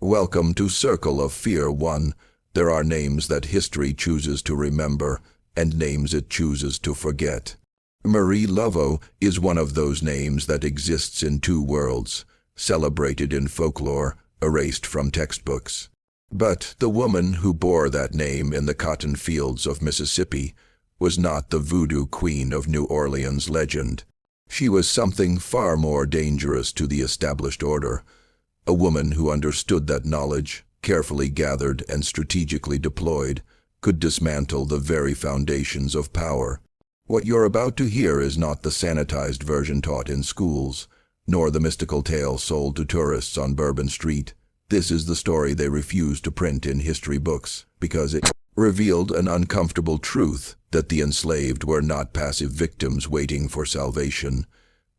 Welcome to Circle of Fear 1. There are names that history chooses to remember, and names it chooses to forget. Marie Laveau is one of those names that exists in two worlds, celebrated in folklore, erased from textbooks. But the woman who bore that name in the cotton fields of Mississippi was not the voodoo queen of New Orleans legend. She was something far more dangerous to the established order. A woman who understood that knowledge, carefully gathered and strategically deployed, could dismantle the very foundations of power. What you're about to hear is not the sanitized version taught in schools, nor the mystical tale sold to tourists on Bourbon Street. This is the story they refused to print in history books, because it revealed an uncomfortable truth that the enslaved were not passive victims waiting for salvation,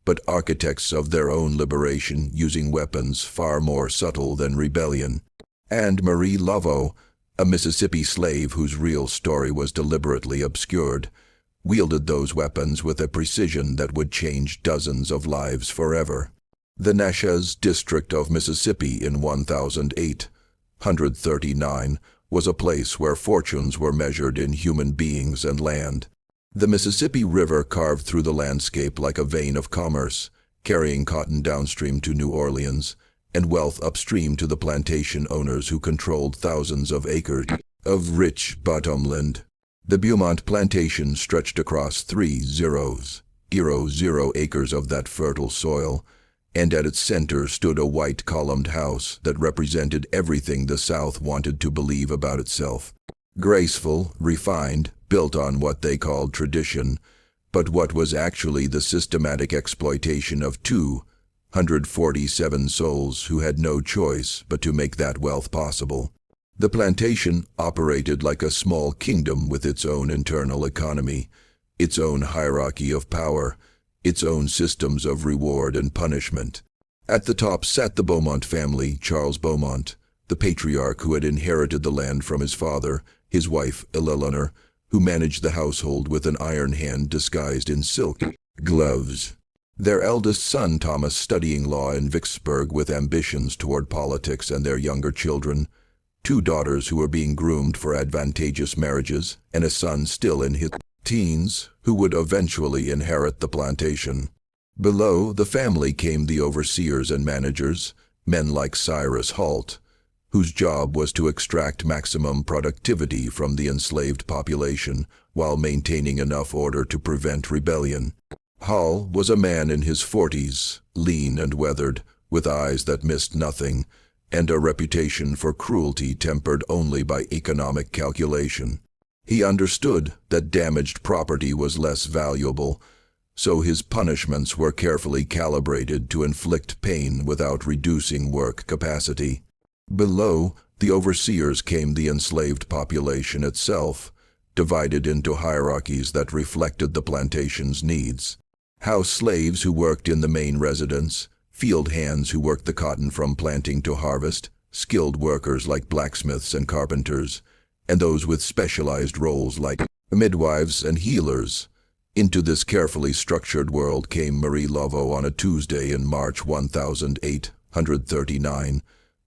but architects of their own liberation using weapons far more subtle than rebellion. And Marie Laveau, a Mississippi slave whose real story was deliberately obscured, wielded those weapons with a precision that would change dozens of lives forever. The Natchez district of Mississippi in 1839 was a place where fortunes were measured in human beings and land. The Mississippi River carved through the landscape like a vein of commerce, carrying cotton downstream to New Orleans, and wealth upstream to the plantation owners who controlled thousands of acres of rich bottomland. The Beaumont plantation stretched across 30,000 acres of that fertile soil, and at its center stood a white columned house that represented everything the South wanted to believe about itself. Graceful, refined, built on what they called tradition, but what was actually the systematic exploitation of 247 souls who had no choice but to make that wealth possible. The plantation operated like a small kingdom with its own internal economy, its own hierarchy of power, its own systems of reward and punishment. At the top sat the Beaumont family, Charles Beaumont, the patriarch who had inherited the land from his father, his wife, Eleanor, who managed the household with an iron hand disguised in silk gloves. Their eldest son, Thomas, studying law in Vicksburg with ambitions toward politics, and their younger children, two daughters who were being groomed for advantageous marriages, and a son still in his teens who would eventually inherit the plantation. Below the family came the overseers and managers, men like Cyrus Halt, whose job was to extract maximum productivity from the enslaved population while maintaining enough order to prevent rebellion. Hall was a man in his 40s, lean and weathered, with eyes that missed nothing, and a reputation for cruelty tempered only by economic calculation. He understood that damaged property was less valuable, so his punishments were carefully calibrated to inflict pain without reducing work capacity. Below the overseers came the enslaved population itself, divided into hierarchies that reflected the plantation's needs. House slaves who worked in the main residence, field hands who worked the cotton from planting to harvest, skilled workers like blacksmiths and carpenters, and those with specialized roles like midwives and healers. Into this carefully structured world came Marie Laveau on a Tuesday in March 1839,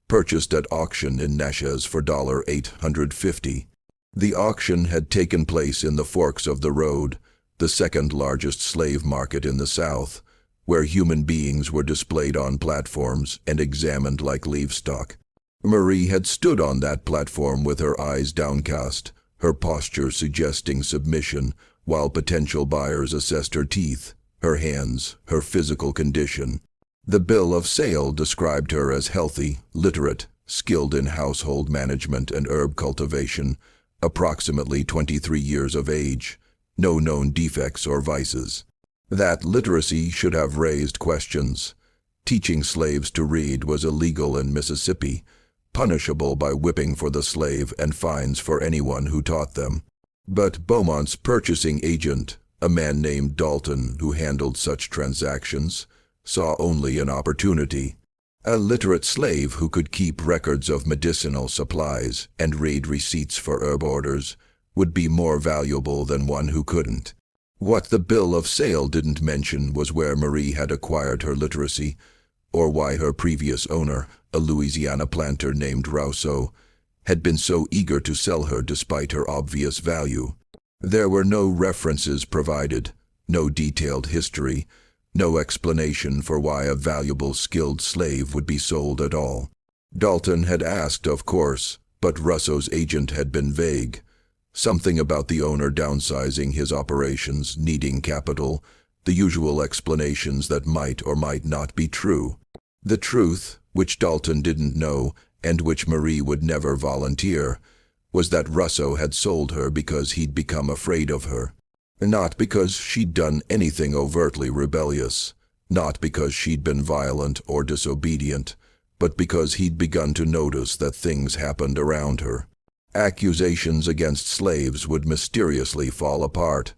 purchased at auction in Natchez for $850. The auction had taken place in the Forks of the Road, the second largest slave market in the South, where human beings were displayed on platforms and examined like livestock. Marie had stood on that platform with her eyes downcast, her posture suggesting submission, while potential buyers assessed her teeth, her hands, her physical condition. The bill of sale described her as healthy, literate, skilled in household management and herb cultivation, approximately 23 years of age, no known defects or vices. That literacy should have raised questions. Teaching slaves to read was illegal in Mississippi, punishable by whipping for the slave and fines for anyone who taught them. But Beaumont's purchasing agent, a man named Dalton who handled such transactions, saw only an opportunity. A literate slave who could keep records of medicinal supplies and read receipts for herb orders would be more valuable than one who couldn't. What the bill of sale didn't mention was where Marie had acquired her literacy, or why her previous owner, a Louisiana planter named Rousseau, had been so eager to sell her despite her obvious value. There were no references provided, no detailed history, no explanation for why a valuable skilled slave would be sold at all. Dalton had asked, of course, but Rousseau's agent had been vague. Something about the owner downsizing his operations, needing capital, the usual explanations that might or might not be true. The truth, which Dalton didn't know, and which Marie would never volunteer, was that Rousseau had sold her because he'd become afraid of her. Not because she'd done anything overtly rebellious, not because she'd been violent or disobedient, but because he'd begun to notice that things happened around her. Accusations against slaves would mysteriously fall apart.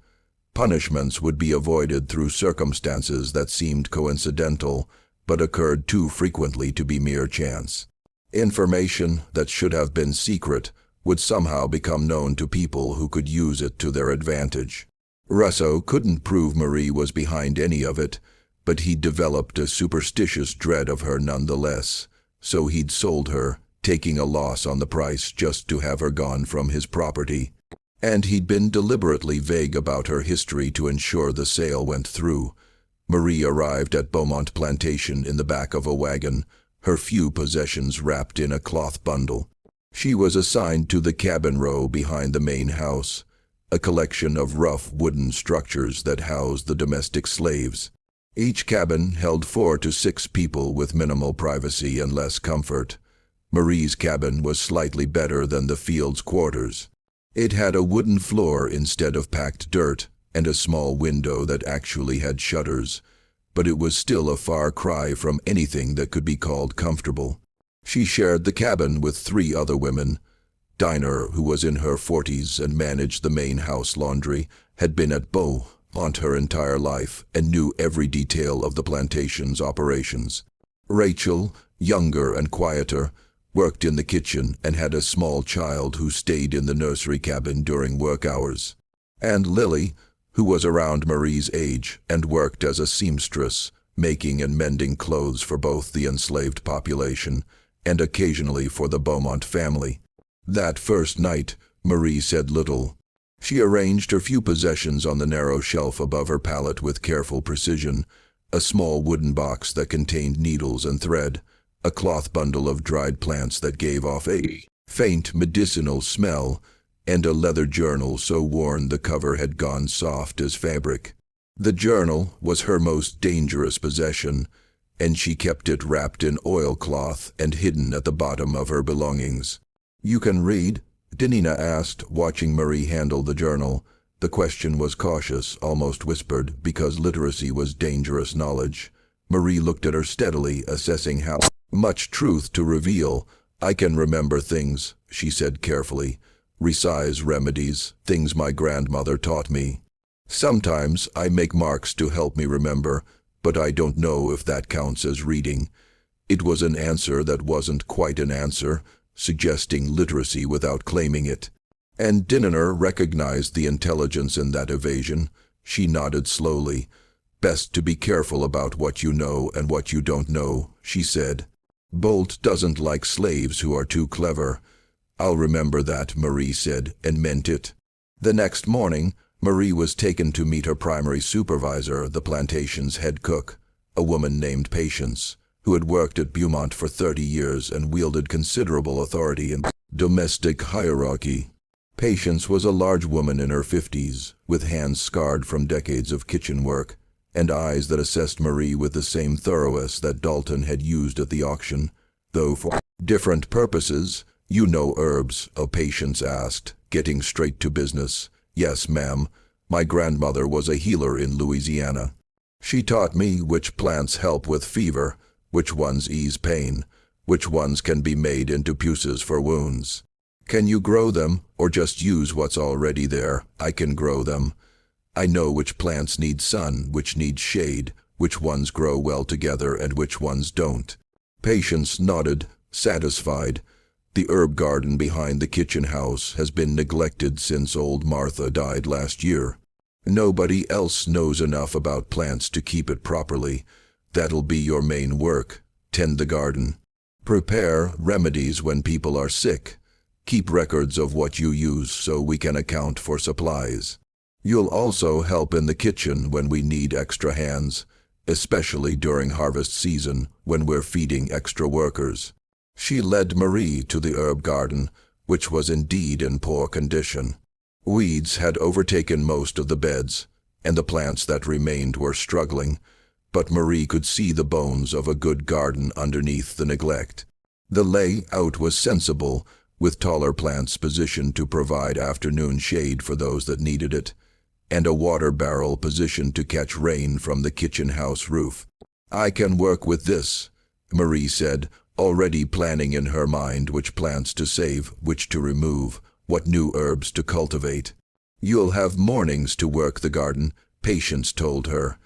Punishments would be avoided through circumstances that seemed coincidental, but occurred too frequently to be mere chance. Information that should have been secret would somehow become known to people who could use it to their advantage. Rousseau couldn't prove Marie was behind any of it, but he'd developed a superstitious dread of her nonetheless, so he'd sold her, taking a loss on the price just to have her gone from his property. And he'd been deliberately vague about her history to ensure the sale went through. Marie arrived at Beaumont Plantation in the back of a wagon, her few possessions wrapped in a cloth bundle. She was assigned to the cabin row behind the main house, a collection of rough wooden structures that housed the domestic slaves. Each cabin held 4 to 6 people with minimal privacy and less comfort. Marie's cabin was slightly better than the field's quarters. It had a wooden floor instead of packed dirt, and a small window that actually had shutters, but it was still a far cry from anything that could be called comfortable. She shared the cabin with 3 other women. Dinah, who was in her 40s and managed the main house laundry, had been at Beaumont her entire life and knew every detail of the plantation's operations. Rachel, younger and quieter, worked in the kitchen and had a small child who stayed in the nursery cabin during work hours. And Lily, who was around Marie's age and worked as a seamstress, making and mending clothes for both the enslaved population and occasionally for the Beaumont family. That first night, Marie said little. She arranged her few possessions on the narrow shelf above her pallet with careful precision, a small wooden box that contained needles and thread, a cloth bundle of dried plants that gave off a faint medicinal smell, and a leather journal so worn the cover had gone soft as fabric. The journal was her most dangerous possession, and she kept it wrapped in oilcloth and hidden at the bottom of her belongings. "You can read?" Dinah asked, watching Marie handle the journal. The question was cautious, almost whispered, because literacy was dangerous knowledge. Marie looked at her steadily, assessing how much truth to reveal. "I can remember things," she said carefully. "Resize remedies, things my grandmother taught me. Sometimes I make marks to help me remember, but I don't know if that counts as reading." It was an answer that wasn't quite an answer, suggesting literacy without claiming it. And Dinah recognized the intelligence in that evasion. She nodded slowly. "Best to be careful about what you know and what you don't know," she said. "Bolt doesn't like slaves who are too clever." "I'll remember that," Marie said, and meant it. The next morning, Marie was taken to meet her primary supervisor, the plantation's head cook, a woman named Patience, who had worked at Beaumont for 30 years and wielded considerable authority in domestic hierarchy. Patience was a large woman in her 50s, with hands scarred from decades of kitchen work, and eyes that assessed Marie with the same thoroughness that Dalton had used at the auction, though for different purposes. "You know herbs?" Patience asked, getting straight to business. "Yes, ma'am. My grandmother was a healer in Louisiana. She taught me which plants help with fever, which ones ease pain, which ones can be made into puces for wounds." "Can you grow them, or just use what's already there?" "I can grow them. I know which plants need sun, which need shade, which ones grow well together and which ones don't." Patience nodded, satisfied. "The herb garden behind the kitchen house has been neglected since old Martha died last year. Nobody else knows enough about plants to keep it properly. That'll be your main work, tend the garden. Prepare remedies when people are sick. Keep records of what you use so we can account for supplies. You'll also help in the kitchen when we need extra hands, especially during harvest season when we're feeding extra workers. She led Marie to the herb garden, which was indeed in poor condition. Weeds had overtaken most of the beds, and the plants that remained were struggling, but Marie could see the bones of a good garden underneath the neglect. The layout was sensible, with taller plants positioned to provide afternoon shade for those that needed it, and a water barrel positioned to catch rain from the kitchen house roof. "I can work with this," Marie said, already planning in her mind which plants to save, which to remove, what new herbs to cultivate. "You'll have mornings to work the garden," Patience told her.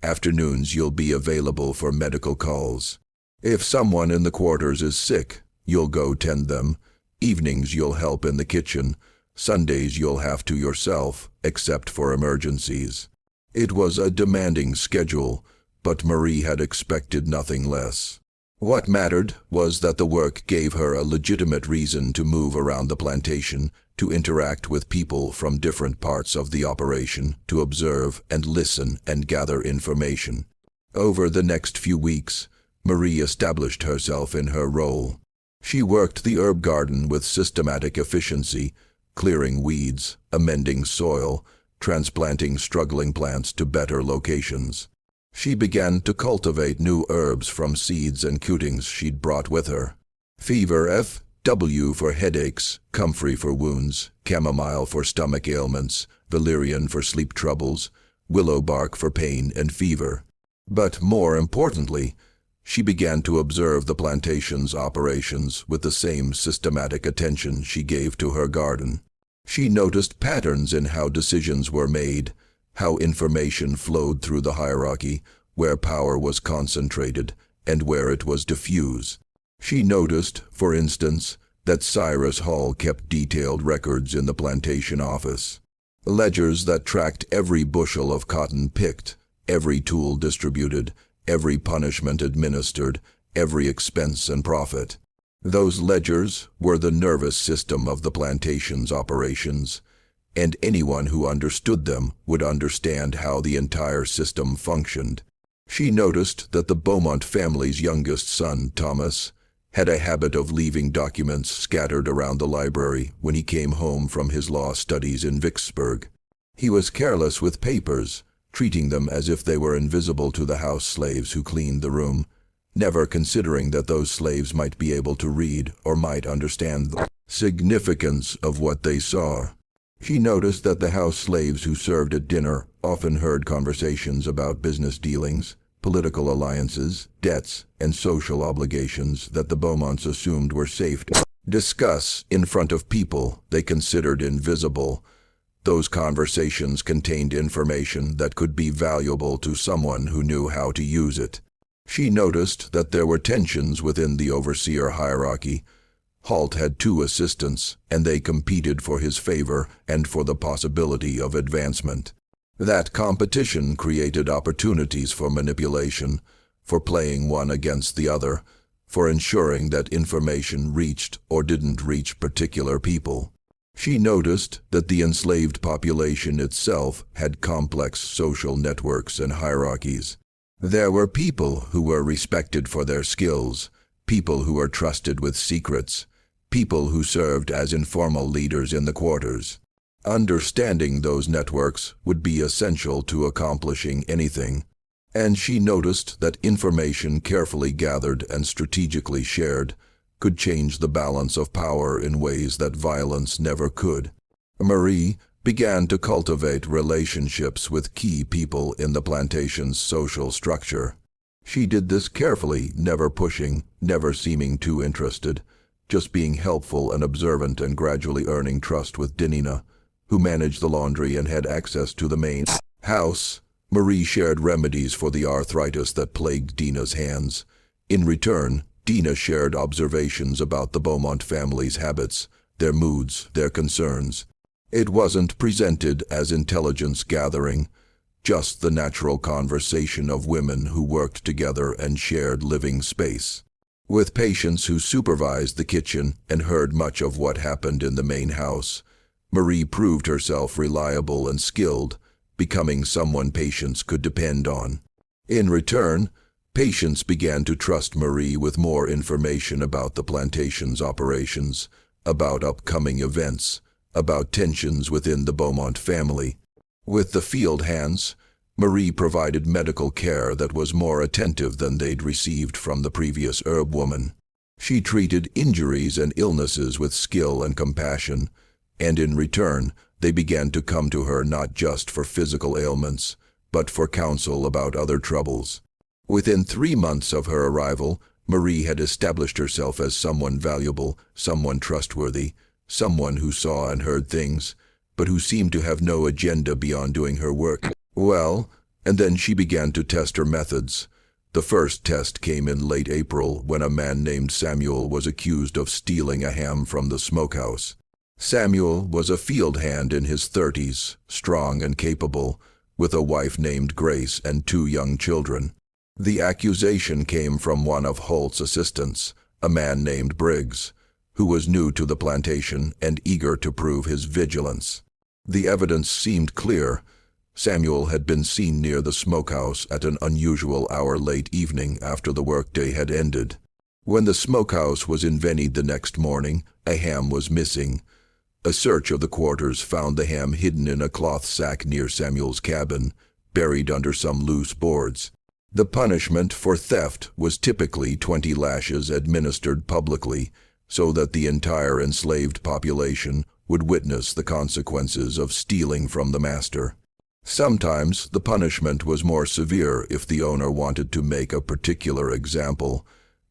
"Afternoons you'll be available for medical calls. If someone in the quarters is sick, you'll go tend them. Evenings you'll help in the kitchen. Sundays you'll have to yourself, except for emergencies." It was a demanding schedule, but Marie had expected nothing less. What mattered was that the work gave her a legitimate reason to move around the plantation, to interact with people from different parts of the operation, to observe and listen and gather information. Over the next few weeks, Marie established herself in her role. She worked the herb garden with systematic efficiency, clearing weeds, amending soil, transplanting struggling plants to better locations. She began to cultivate new herbs from seeds and cuttings she'd brought with her. Fever FW for headaches, comfrey for wounds, chamomile for stomach ailments, valerian for sleep troubles, willow bark for pain and fever. But more importantly, she began to observe the plantation's operations with the same systematic attention she gave to her garden. She noticed patterns in how decisions were made, how information flowed through the hierarchy, where power was concentrated and where it was diffuse. She noticed, for instance, that Cyrus Hall kept detailed records in the plantation office. Ledgers that tracked every bushel of cotton picked, every tool distributed, every punishment administered, every expense and profit. Those ledgers were the nervous system of the plantation's operations, and anyone who understood them would understand how the entire system functioned. She noticed that the Beaumont family's youngest son, Thomas, had a habit of leaving documents scattered around the library when he came home from his law studies in Vicksburg. He was careless with papers, treating them as if they were invisible to the house slaves who cleaned the room, never considering that those slaves might be able to read or might understand the significance of what they saw. She noticed that the house slaves who served at dinner often heard conversations about business dealings, political alliances, debts, and social obligations that the Beaumonts assumed were safe to discuss in front of people they considered invisible. Those conversations contained information that could be valuable to someone who knew how to use it. She noticed that there were tensions within the overseer hierarchy. Halt had 2 assistants, and they competed for his favor and for the possibility of advancement. That competition created opportunities for manipulation, for playing one against the other, for ensuring that information reached or didn't reach particular people. She noticed that the enslaved population itself had complex social networks and hierarchies. There were people who were respected for their skills, people who were trusted with secrets, people who served as informal leaders in the quarters. Understanding those networks would be essential to accomplishing anything, and she noticed that information carefully gathered and strategically shared could change the balance of power in ways that violence never could. Marie began to cultivate relationships with key people in the plantation's social structure. She did this carefully, never pushing, never seeming too interested, just being helpful and observant and gradually earning trust with Dinina, who managed the laundry and had access to the main house. Marie shared remedies for the arthritis that plagued Dina's hands. In return, Dina shared observations about the Beaumont family's habits, their moods, their concerns. It wasn't presented as intelligence gathering, just the natural conversation of women who worked together and shared living space. With patients who supervised the kitchen and heard much of what happened in the main house, Marie proved herself reliable and skilled, becoming someone patients could depend on. In return, patients began to trust Marie with more information about the plantation's operations, about upcoming events, about tensions within the Beaumont family. With the field hands, Marie provided medical care that was more attentive than they'd received from the previous herb woman. She treated injuries and illnesses with skill and compassion, and in return, they began to come to her not just for physical ailments, but for counsel about other troubles. Within 3 months of her arrival, Marie had established herself as someone valuable, someone trustworthy, someone who saw and heard things, but who seemed to have no agenda beyond doing her work well, and then she began to test her methods. The first test came in late April when a man named Samuel was accused of stealing a ham from the smokehouse. Samuel was a field hand in his 30s, strong and capable, with a wife named Grace and 2 young children. The accusation came from one of Holt's assistants, a man named Briggs, who was new to the plantation and eager to prove his vigilance. The evidence seemed clear. Samuel had been seen near the smokehouse at an unusual hour late evening after the workday had ended. When the smokehouse was invaded the next morning, a ham was missing. A search of the quarters found the ham hidden in a cloth sack near Samuel's cabin, buried under some loose boards. The punishment for theft was typically 20 lashes administered publicly, so that the entire enslaved population would witness the consequences of stealing from the master. Sometimes the punishment was more severe if the owner wanted to make a particular example.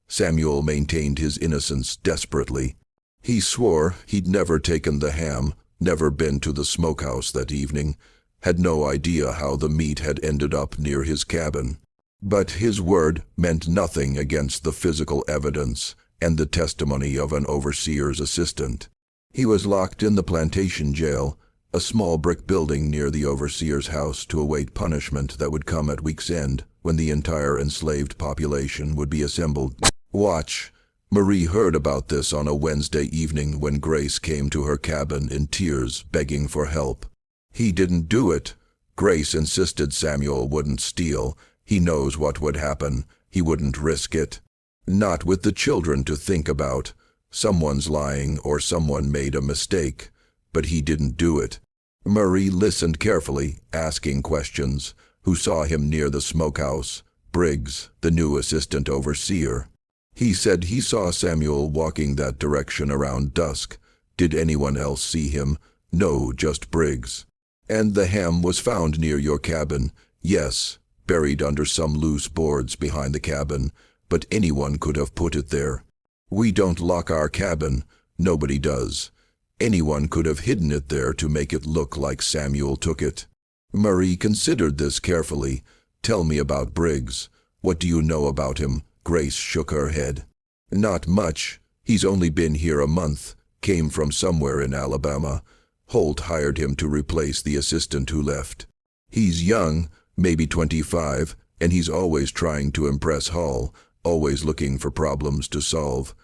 Samuel maintained his innocence desperately. He swore he'd never taken the ham, never been to the smokehouse that evening, had no idea how the meat had ended up near his cabin. But his word meant nothing against the physical evidence and the testimony of an overseer's assistant. He was locked in the plantation jail, a small brick building near the overseer's house, to await punishment that would come at week's end when the entire enslaved population would be assembled. Watch. Marie heard about this on a Wednesday evening when Grace came to her cabin in tears, begging for help. He didn't do it. Grace insisted Samuel wouldn't steal. He knows what would happen. He wouldn't risk it. Not with the children to think about. Someone's lying or someone made a mistake. But he didn't do it. Marie listened carefully, asking questions. Who saw him near the smokehouse? Briggs, the new assistant overseer. He said he saw Samuel walking that direction around dusk. Did anyone else see him? No, just Briggs. And the ham was found near your cabin. Yes, buried under some loose boards behind the cabin, but anyone could have put it there. We don't lock our cabin. Nobody does. Anyone could have hidden it there to make it look like Samuel took it. Marie considered this carefully. Tell me about Briggs. What do you know about him? Grace shook her head. Not much. He's only been here a month. Came from somewhere in Alabama. Holt hired him to replace the assistant who left. He's young, maybe 25, and he's always trying to impress Hall, always looking for problems to solve.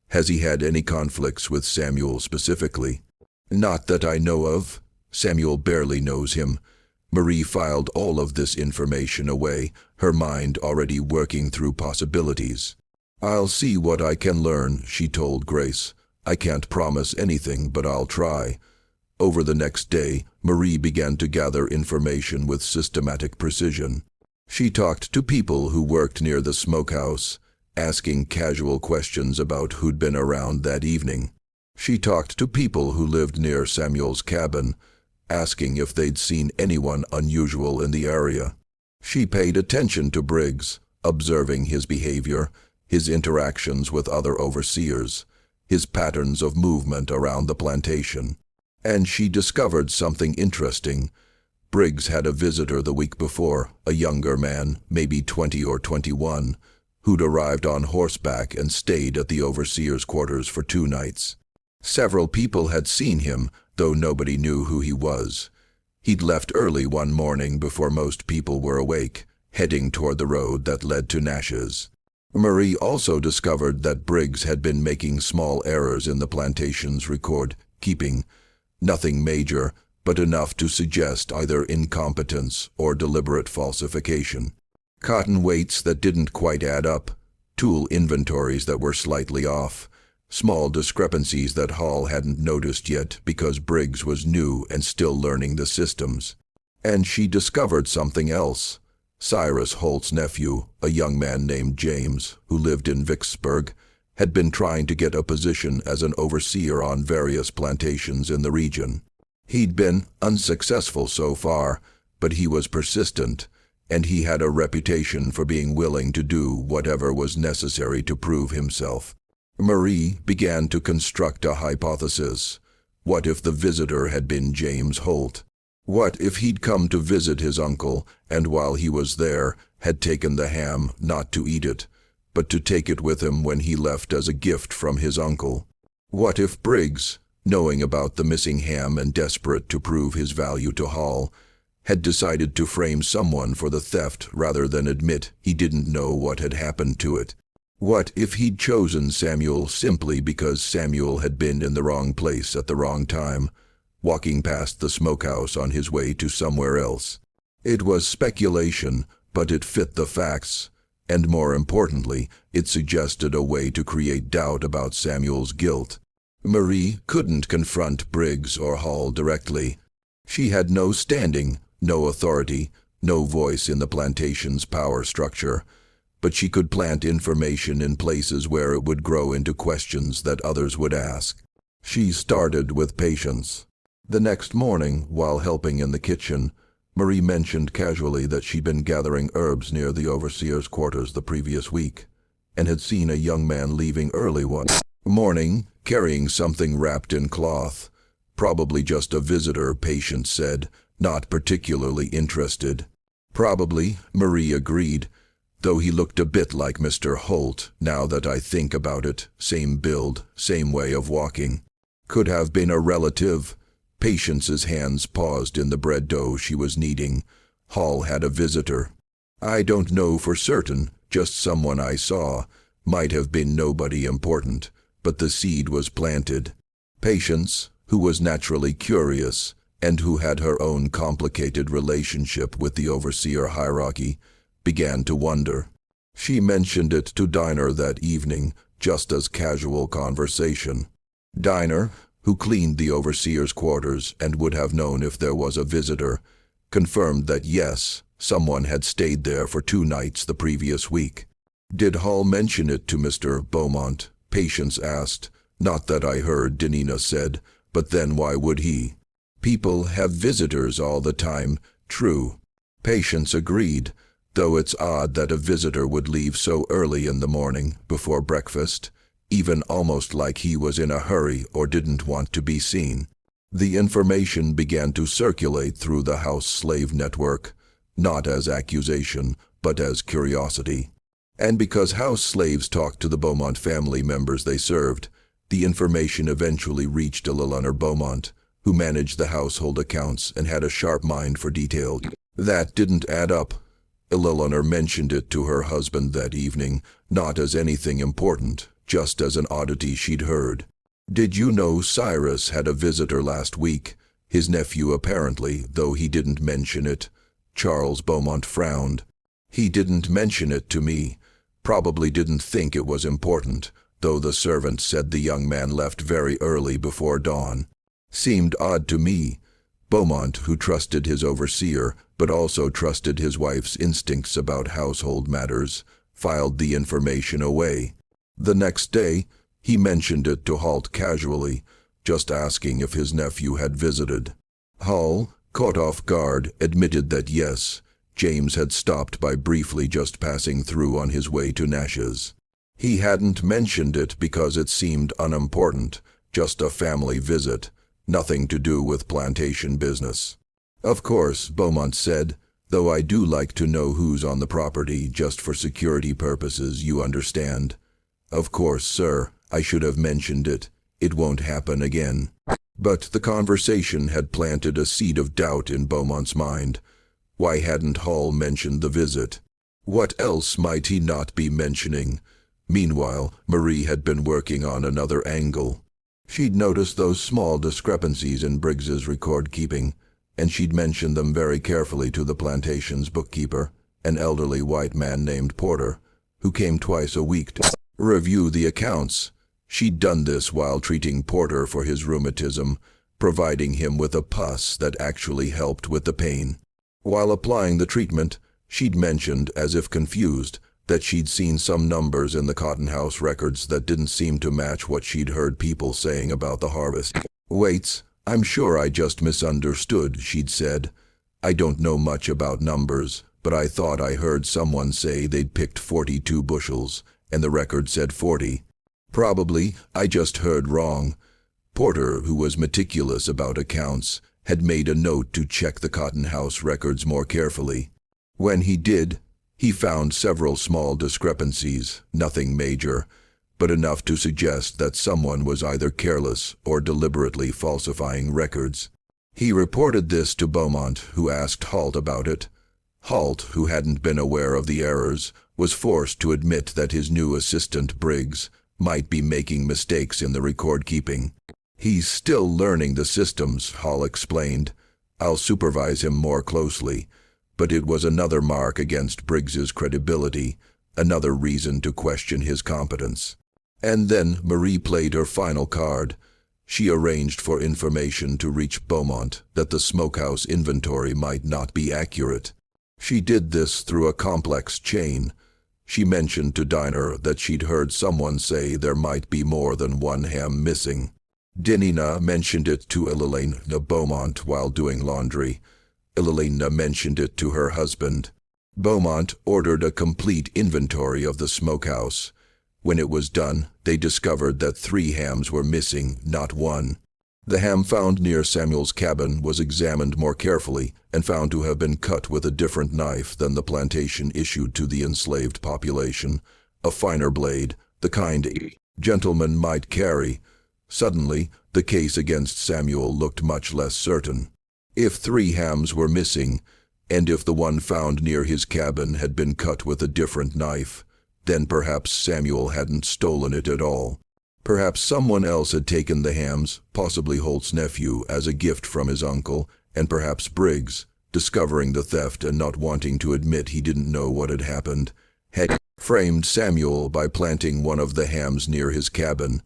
Has he had any conflicts with Samuel specifically? Not that I know of. Samuel barely knows him. Marie filed all of this information away, her mind already working through possibilities. I'll see what I can learn, she told Grace. I can't promise anything, but I'll try. Over the next day, Marie began to gather information with systematic precision. She talked to people who worked near the smokehouse, asking casual questions about who'd been around that evening. She talked to people who lived near Samuel's cabin, asking if they'd seen anyone unusual in the area. She paid attention to Briggs, observing his behavior, his interactions with other overseers, his patterns of movement around the plantation. And she discovered something interesting. Briggs had a visitor the week before, a younger man, maybe 20 or 21, who'd arrived on horseback and stayed at the overseer's quarters for 2 nights. Several people had seen him, though nobody knew who he was. He'd left early one morning before most people were awake, heading toward the road that led to Nash's. Marie also discovered that Briggs had been making small errors in the plantation's record-keeping. Nothing major, but enough to suggest either incompetence or deliberate falsification. Cotton weights that didn't quite add up, tool inventories that were slightly off, small discrepancies that Hall hadn't noticed yet because Briggs was new and still learning the systems. And she discovered something else. Cyrus Holt's nephew, a young man named James, who lived in Vicksburg, had been trying to get a position as an overseer on various plantations in the region. He'd been unsuccessful so far, but he was persistent, and he had a reputation for being willing to do whatever was necessary to prove himself. Marie began to construct a hypothesis. What if the visitor had been James Holt? What if he'd come to visit his uncle, and while he was there, had taken the ham not to eat it, but to take it with him when he left as a gift from his uncle? What if Briggs, knowing about the missing ham and desperate to prove his value to Hall, had decided to frame someone for the theft rather than admit he didn't know what had happened to it? What if he'd chosen Samuel simply because Samuel had been in the wrong place at the wrong time, walking past the smokehouse on his way to somewhere else? It was speculation, but it fit the facts, and more importantly, it suggested a way to create doubt about Samuel's guilt. Marie couldn't confront Briggs or Hall directly. She had no standing, no authority, no voice in the plantation's power structure, but she could plant information in places where it would grow into questions that others would ask. She started with patience. The next morning, while helping in the kitchen, Marie mentioned casually that she'd been gathering herbs near the overseer's quarters the previous week, and had seen a young man leaving early one morning, carrying something wrapped in cloth. Probably just a visitor, Patience said, not particularly interested. Probably, Marie agreed, though he looked a bit like Mr. Holt, now that I think about it. Same build, same way of walking. Could have been a relative. Patience's hands paused in the bread dough she was kneading. Hall had a visitor. I don't know for certain, just someone I saw. Might have been nobody important, but the seed was planted. Patience, who was naturally curious, and who had her own complicated relationship with the overseer hierarchy, began to wonder. She mentioned it to Diner that evening, just as casual conversation. Diner, who cleaned the overseer's quarters and would have known if there was a visitor, confirmed that yes, someone had stayed there for 2 nights the previous week. Did Hall mention it to Mr. Beaumont? Patience asked. Not that I heard, Danina said, but then why would he? People have visitors all the time, true. Patience agreed, though it's odd that a visitor would leave so early in the morning, before breakfast, even almost like he was in a hurry or didn't want to be seen. The information began to circulate through the house slave network, not as accusation, but as curiosity. And because house slaves talked to the Beaumont family members they served, the information eventually reached Eleanor Beaumont, who managed the household accounts and had a sharp mind for detail. That didn't add up. Eleanor mentioned it to her husband that evening, not as anything important, just as an oddity she'd heard. Did you know Cyrus had a visitor last week? His nephew apparently, though he didn't mention it. Charles Beaumont frowned. He didn't mention it to me. Probably didn't think it was important, though the servant said the young man left very early before dawn. Seemed odd to me. Beaumont, who trusted his overseer, but also trusted his wife's instincts about household matters, filed the information away. The next day, he mentioned it to Holt casually, just asking if his nephew had visited. Hall, caught off guard, admitted that yes, James had stopped by briefly just passing through on his way to Nash's. He hadn't mentioned it because it seemed unimportant, just a family visit, nothing to do with plantation business. Of course, Beaumont said, though I do like to know who's on the property just for security purposes, you understand. Of course, sir, I should have mentioned it. It won't happen again. But the conversation had planted a seed of doubt in Beaumont's mind. Why hadn't Hall mentioned the visit? What else might he not be mentioning? Meanwhile, Marie had been working on another angle. She'd noticed those small discrepancies in Briggs's record-keeping, and she'd mentioned them very carefully to the plantation's bookkeeper, an elderly white man named Porter, who came twice a week to review the accounts. She'd done this while treating Porter for his rheumatism, providing him with a pus that actually helped with the pain. While applying the treatment, she'd mentioned, as if confused, that she'd seen some numbers in the cotton house records that didn't seem to match what she'd heard people saying about the harvest. "Wait, I'm sure I just misunderstood," she'd said. "I don't know much about numbers, but I thought I heard someone say they'd picked 42 bushels, and the record said 40. Probably, I just heard wrong." Porter, who was meticulous about accounts, had made a note to check the cotton house records more carefully. When he did, he found several small discrepancies, nothing major, but enough to suggest that someone was either careless or deliberately falsifying records. He reported this to Beaumont, who asked Halt about it. Halt, who hadn't been aware of the errors, was forced to admit that his new assistant, Briggs, might be making mistakes in the record-keeping. "He's still learning the systems," Hall explained. "I'll supervise him more closely." But it was another mark against Briggs's credibility, another reason to question his competence. And then Marie played her final card. She arranged for information to reach Beaumont that the smokehouse inventory might not be accurate. She did this through a complex chain. She mentioned to Diner that she'd heard someone say there might be more than one ham missing. Dinina mentioned it to Elelena Beaumont while doing laundry. Elelena mentioned it to her husband. Beaumont ordered a complete inventory of the smokehouse. When it was done, they discovered that 3 hams were missing, not 1. The ham found near Samuel's cabin was examined more carefully and found to have been cut with a different knife than the plantation issued to the enslaved population, a finer blade, the kind a gentleman might carry. Suddenly, the case against Samuel looked much less certain. If 3 hams were missing, and if the one found near his cabin had been cut with a different knife, then perhaps Samuel hadn't stolen it at all. Perhaps someone else had taken the hams, possibly Holt's nephew, as a gift from his uncle, and perhaps Briggs, discovering the theft and not wanting to admit he didn't know what had happened, had framed Samuel by planting one of the hams near his cabin.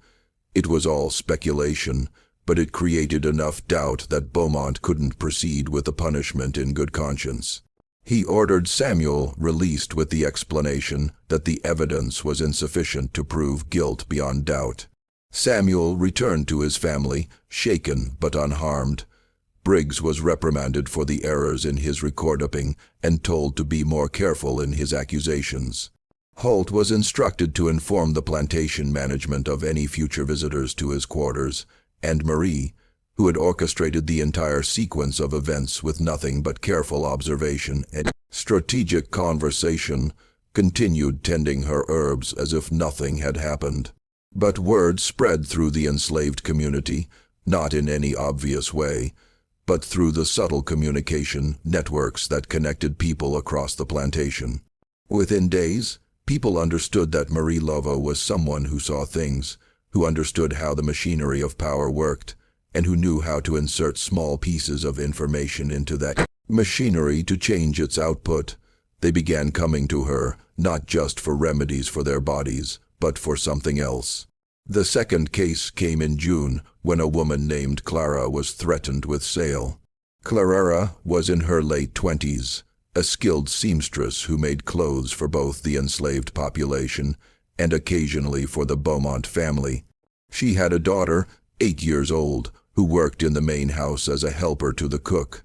It was all speculation, but it created enough doubt that Beaumont couldn't proceed with the punishment in good conscience. He ordered Samuel released with the explanation that the evidence was insufficient to prove guilt beyond doubt. Samuel returned to his family, shaken but unharmed. Briggs was reprimanded for the errors in his record-keeping and told to be more careful in his accusations. Holt was instructed to inform the plantation management of any future visitors to his quarters, and Marie, who had orchestrated the entire sequence of events with nothing but careful observation and strategic conversation, continued tending her herbs as if nothing had happened. But word spread through the enslaved community, not in any obvious way, but through the subtle communication networks that connected people across the plantation. Within days, people understood that Marie Laveau was someone who saw things, who understood how the machinery of power worked, and who knew how to insert small pieces of information into that machinery to change its output. They began coming to her, not just for remedies for their bodies, but for something else. The second case came in June, when a woman named Clara was threatened with sale. Clara was in her late 20s, a skilled seamstress who made clothes for both the enslaved population and occasionally for the Beaumont family. She had a daughter, 8 years old, who worked in the main house as a helper to the cook.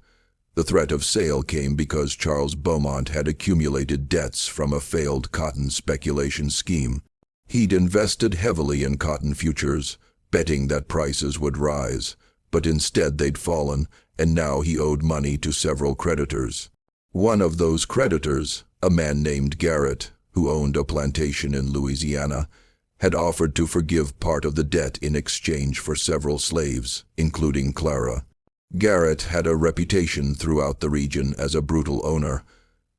The threat of sale came because Charles Beaumont had accumulated debts from a failed cotton speculation scheme. He'd invested heavily in cotton futures, betting that prices would rise, but instead they'd fallen, and now he owed money to several creditors. One of those creditors, a man named Garrett, who owned a plantation in Louisiana, had offered to forgive part of the debt in exchange for several slaves, including Clara. Garrett had a reputation throughout the region as a brutal owner.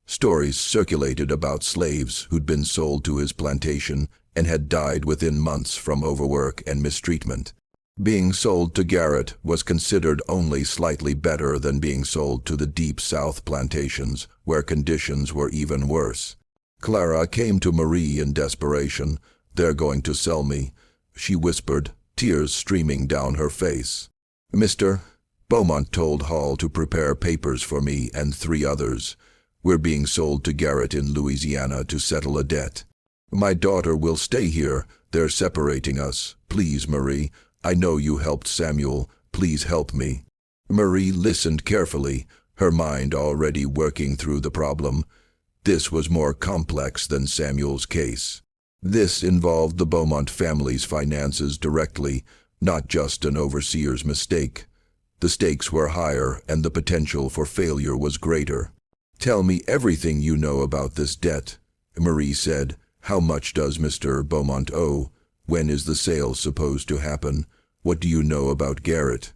Stories circulated about slaves who'd been sold to his plantation and had died within months from overwork and mistreatment. Being sold to Garrett was considered only slightly better than being sold to the Deep South plantations, where conditions were even worse. Clara came to Marie in desperation. "They're going to sell me," she whispered, tears streaming down her face. "Mr. Beaumont told Hall to prepare papers for me and 3 others. We're being sold to Garrett in Louisiana to settle a debt. My daughter will stay here. They're separating us. Please, Marie. I know you helped Samuel. Please help me." Marie listened carefully, her mind already working through the problem. This was more complex than Samuel's case. This involved the Beaumont family's finances directly, not just an overseer's mistake. The stakes were higher and the potential for failure was greater. "Tell me everything you know about this debt," Marie said. "How much does Mr. Beaumont owe? When is the sale supposed to happen? What do you know about Garrett?"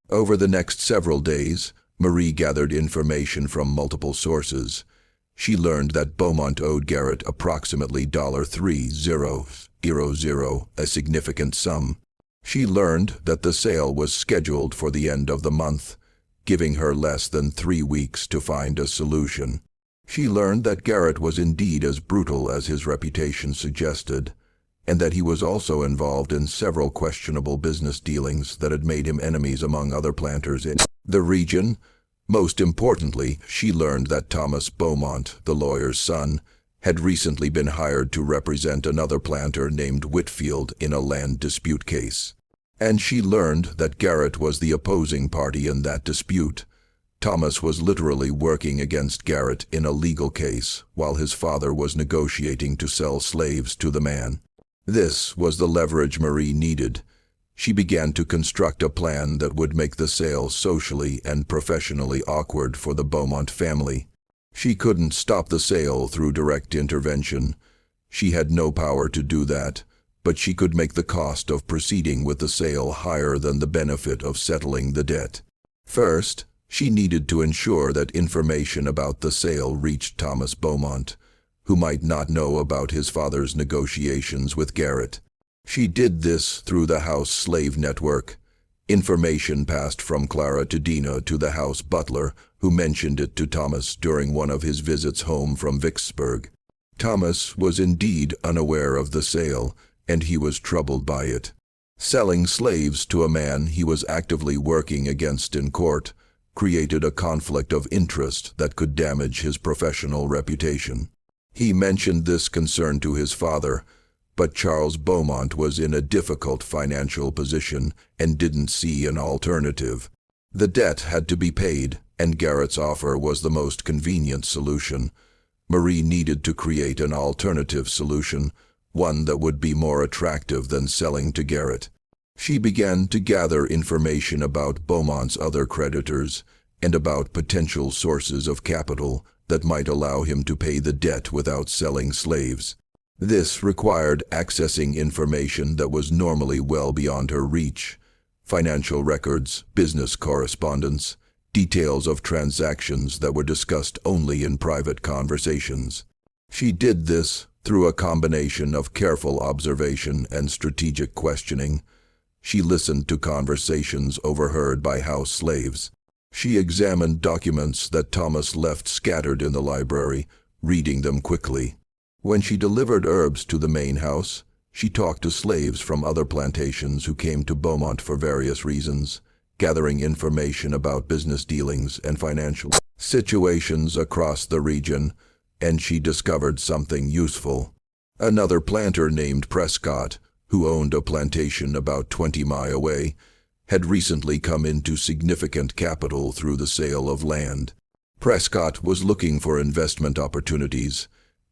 Over the next several days, Marie gathered information from multiple sources. She learned that Beaumont owed Garrett approximately $30,000, a significant sum. She learned that the sale was scheduled for the end of the month, giving her less than 3 weeks to find a solution. She learned that Garrett was indeed as brutal as his reputation suggested, and that he was also involved in several questionable business dealings that had made him enemies among other planters in the region. Most importantly, she learned that Thomas Beaumont, the lawyer's son, had recently been hired to represent another planter named Whitfield in a land dispute case. And she learned that Garrett was the opposing party in that dispute. Thomas was literally working against Garrett in a legal case, while his father was negotiating to sell slaves to the man. This was the leverage Marie needed. She began to construct a plan that would make the sale socially and professionally awkward for the Beaumont family. She couldn't stop the sale through direct intervention. She had no power to do that, but she could make the cost of proceeding with the sale higher than the benefit of settling the debt. First, she needed to ensure that information about the sale reached Thomas Beaumont, who might not know about his father's negotiations with Garrett. She did this through the house slave network. Information passed from Clara to Dina to the house butler, who mentioned it to Thomas during one of his visits home from Vicksburg. Thomas was indeed unaware of the sale, and he was troubled by it. Selling slaves to a man he was actively working against in court created a conflict of interest that could damage his professional reputation. He mentioned this concern to his father, but Charles Beaumont was in a difficult financial position and didn't see an alternative. The debt had to be paid, and Garrett's offer was the most convenient solution. Marie needed to create an alternative solution, one that would be more attractive than selling to Garrett. She began to gather information about Beaumont's other creditors and about potential sources of capital that might allow him to pay the debt without selling slaves. This required accessing information that was normally well beyond her reach: financial records, business correspondence, details of transactions that were discussed only in private conversations. She did this through a combination of careful observation and strategic questioning. She listened to conversations overheard by house slaves. She examined documents that Thomas left scattered in the library, reading them quickly. When she delivered herbs to the main house, she talked to slaves from other plantations who came to Beaumont for various reasons, gathering information about business dealings and financial situations across the region, and she discovered something useful. Another planter named Prescott, who owned a plantation about 20 miles away, had recently come into significant capital through the sale of land. Prescott was looking for investment opportunities,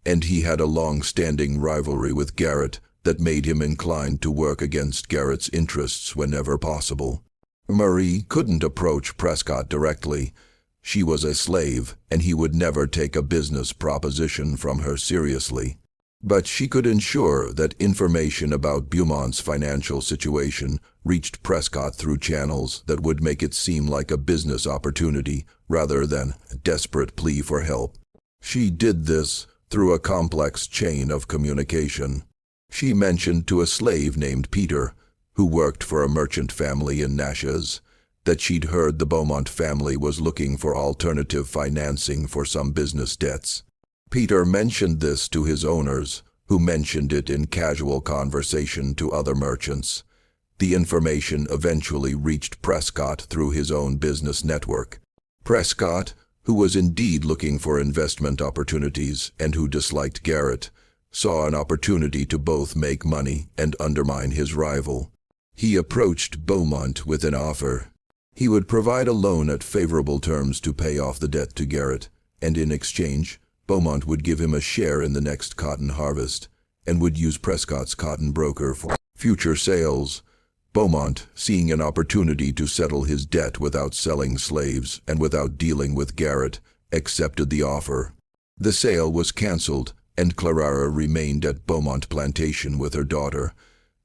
and he had a long-standing rivalry with Garrett that made him inclined to work against Garrett's interests whenever possible. Marie couldn't approach Prescott directly. She was a slave, and he would never take a business proposition from her seriously. But she could ensure that information about Beaumont's financial situation reached Prescott through channels that would make it seem like a business opportunity rather than a desperate plea for help. She did this through a complex chain of communication. She mentioned to a slave named Peter, who worked for a merchant family in Natchez, that she'd heard the Beaumont family was looking for alternative financing for some business debts. Peter mentioned this to his owners, who mentioned it in casual conversation to other merchants. The information eventually reached Prescott through his own business network. Prescott, who was indeed looking for investment opportunities and who disliked Garrett, saw an opportunity to both make money and undermine his rival. He approached Beaumont with an offer. He would provide a loan at favorable terms to pay off the debt to Garrett, and in exchange, Beaumont would give him a share in the next cotton harvest and would use Prescott's cotton broker for future sales. Beaumont, seeing an opportunity to settle his debt without selling slaves and without dealing with Garrett, accepted the offer. The sale was canceled, and Clara remained at Beaumont Plantation with her daughter.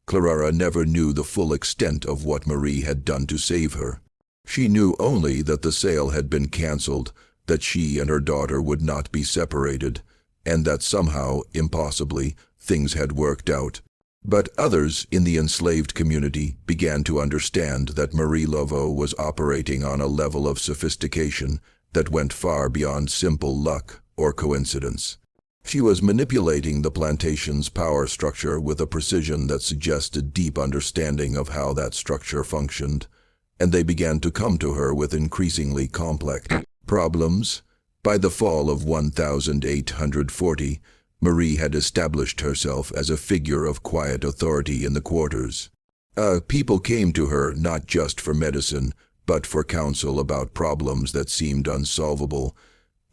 Clara never knew the full extent of what Marie had done to save her. She knew only that the sale had been canceled, that she and her daughter would not be separated, and that somehow, impossibly, things had worked out. But others in the enslaved community began to understand that Marie Laveau was operating on a level of sophistication that went far beyond simple luck or coincidence. She was manipulating the plantation's power structure with a precision that suggested deep understanding of how that structure functioned, and they began to come to her with increasingly complex problems. By the fall of 1840, Marie had established herself as a figure of quiet authority in the quarters. People came to her not just for medicine, but for counsel about problems that seemed unsolvable.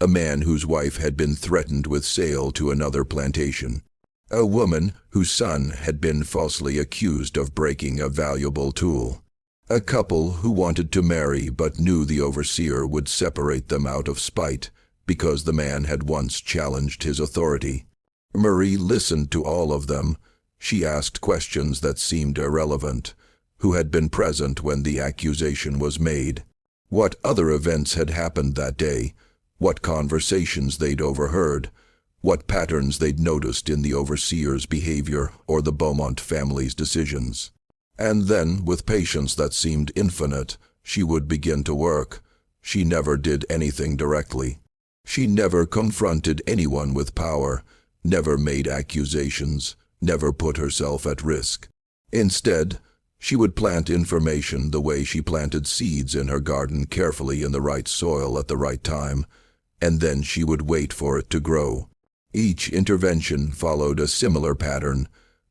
A man whose wife had been threatened with sale to another plantation. A woman whose son had been falsely accused of breaking a valuable tool. A couple who wanted to marry but knew the overseer would separate them out of spite because the man had once challenged his authority. Marie listened to all of them. She asked questions that seemed irrelevant. Who had been present when the accusation was made? What other events had happened that day? What conversations they'd overheard? What patterns they'd noticed in the overseer's behavior or the Beaumont family's decisions? And then, with patience that seemed infinite, she would begin to work. She never did anything directly. She never confronted anyone with power, never made accusations, never put herself at risk. Instead, she would plant information the way she planted seeds in her garden, carefully in the right soil at the right time, and then she would wait for it to grow. Each intervention followed a similar pattern.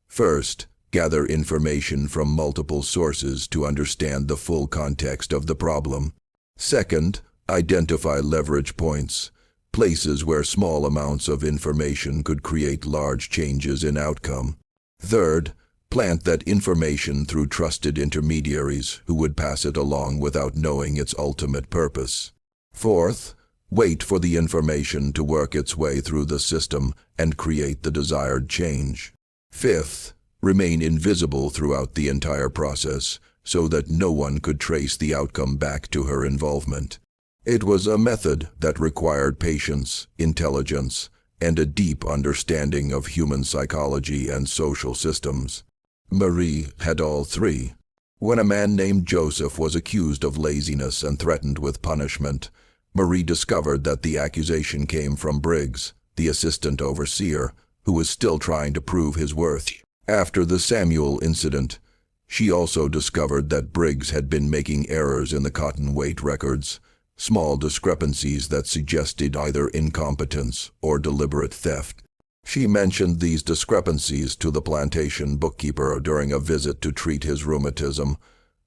First, gather information from multiple sources to understand the full context of the problem. Second, identify leverage points, places where small amounts of information could create large changes in outcome. Third, plant that information through trusted intermediaries who would pass it along without knowing its ultimate purpose. Fourth, wait for the information to work its way through the system and create the desired change. Fifth, remain invisible throughout the entire process so that no one could trace the outcome back to her involvement. It was a method that required patience, intelligence, and a deep understanding of human psychology and social systems. Marie had all three. When a man named Joseph was accused of laziness and threatened with punishment, Marie discovered that the accusation came from Briggs, the assistant overseer, who was still trying to prove his worth. After the Samuel incident, she also discovered that Briggs had been making errors in the cotton weight records, small discrepancies that suggested either incompetence or deliberate theft. She mentioned these discrepancies to the plantation bookkeeper during a visit to treat his rheumatism,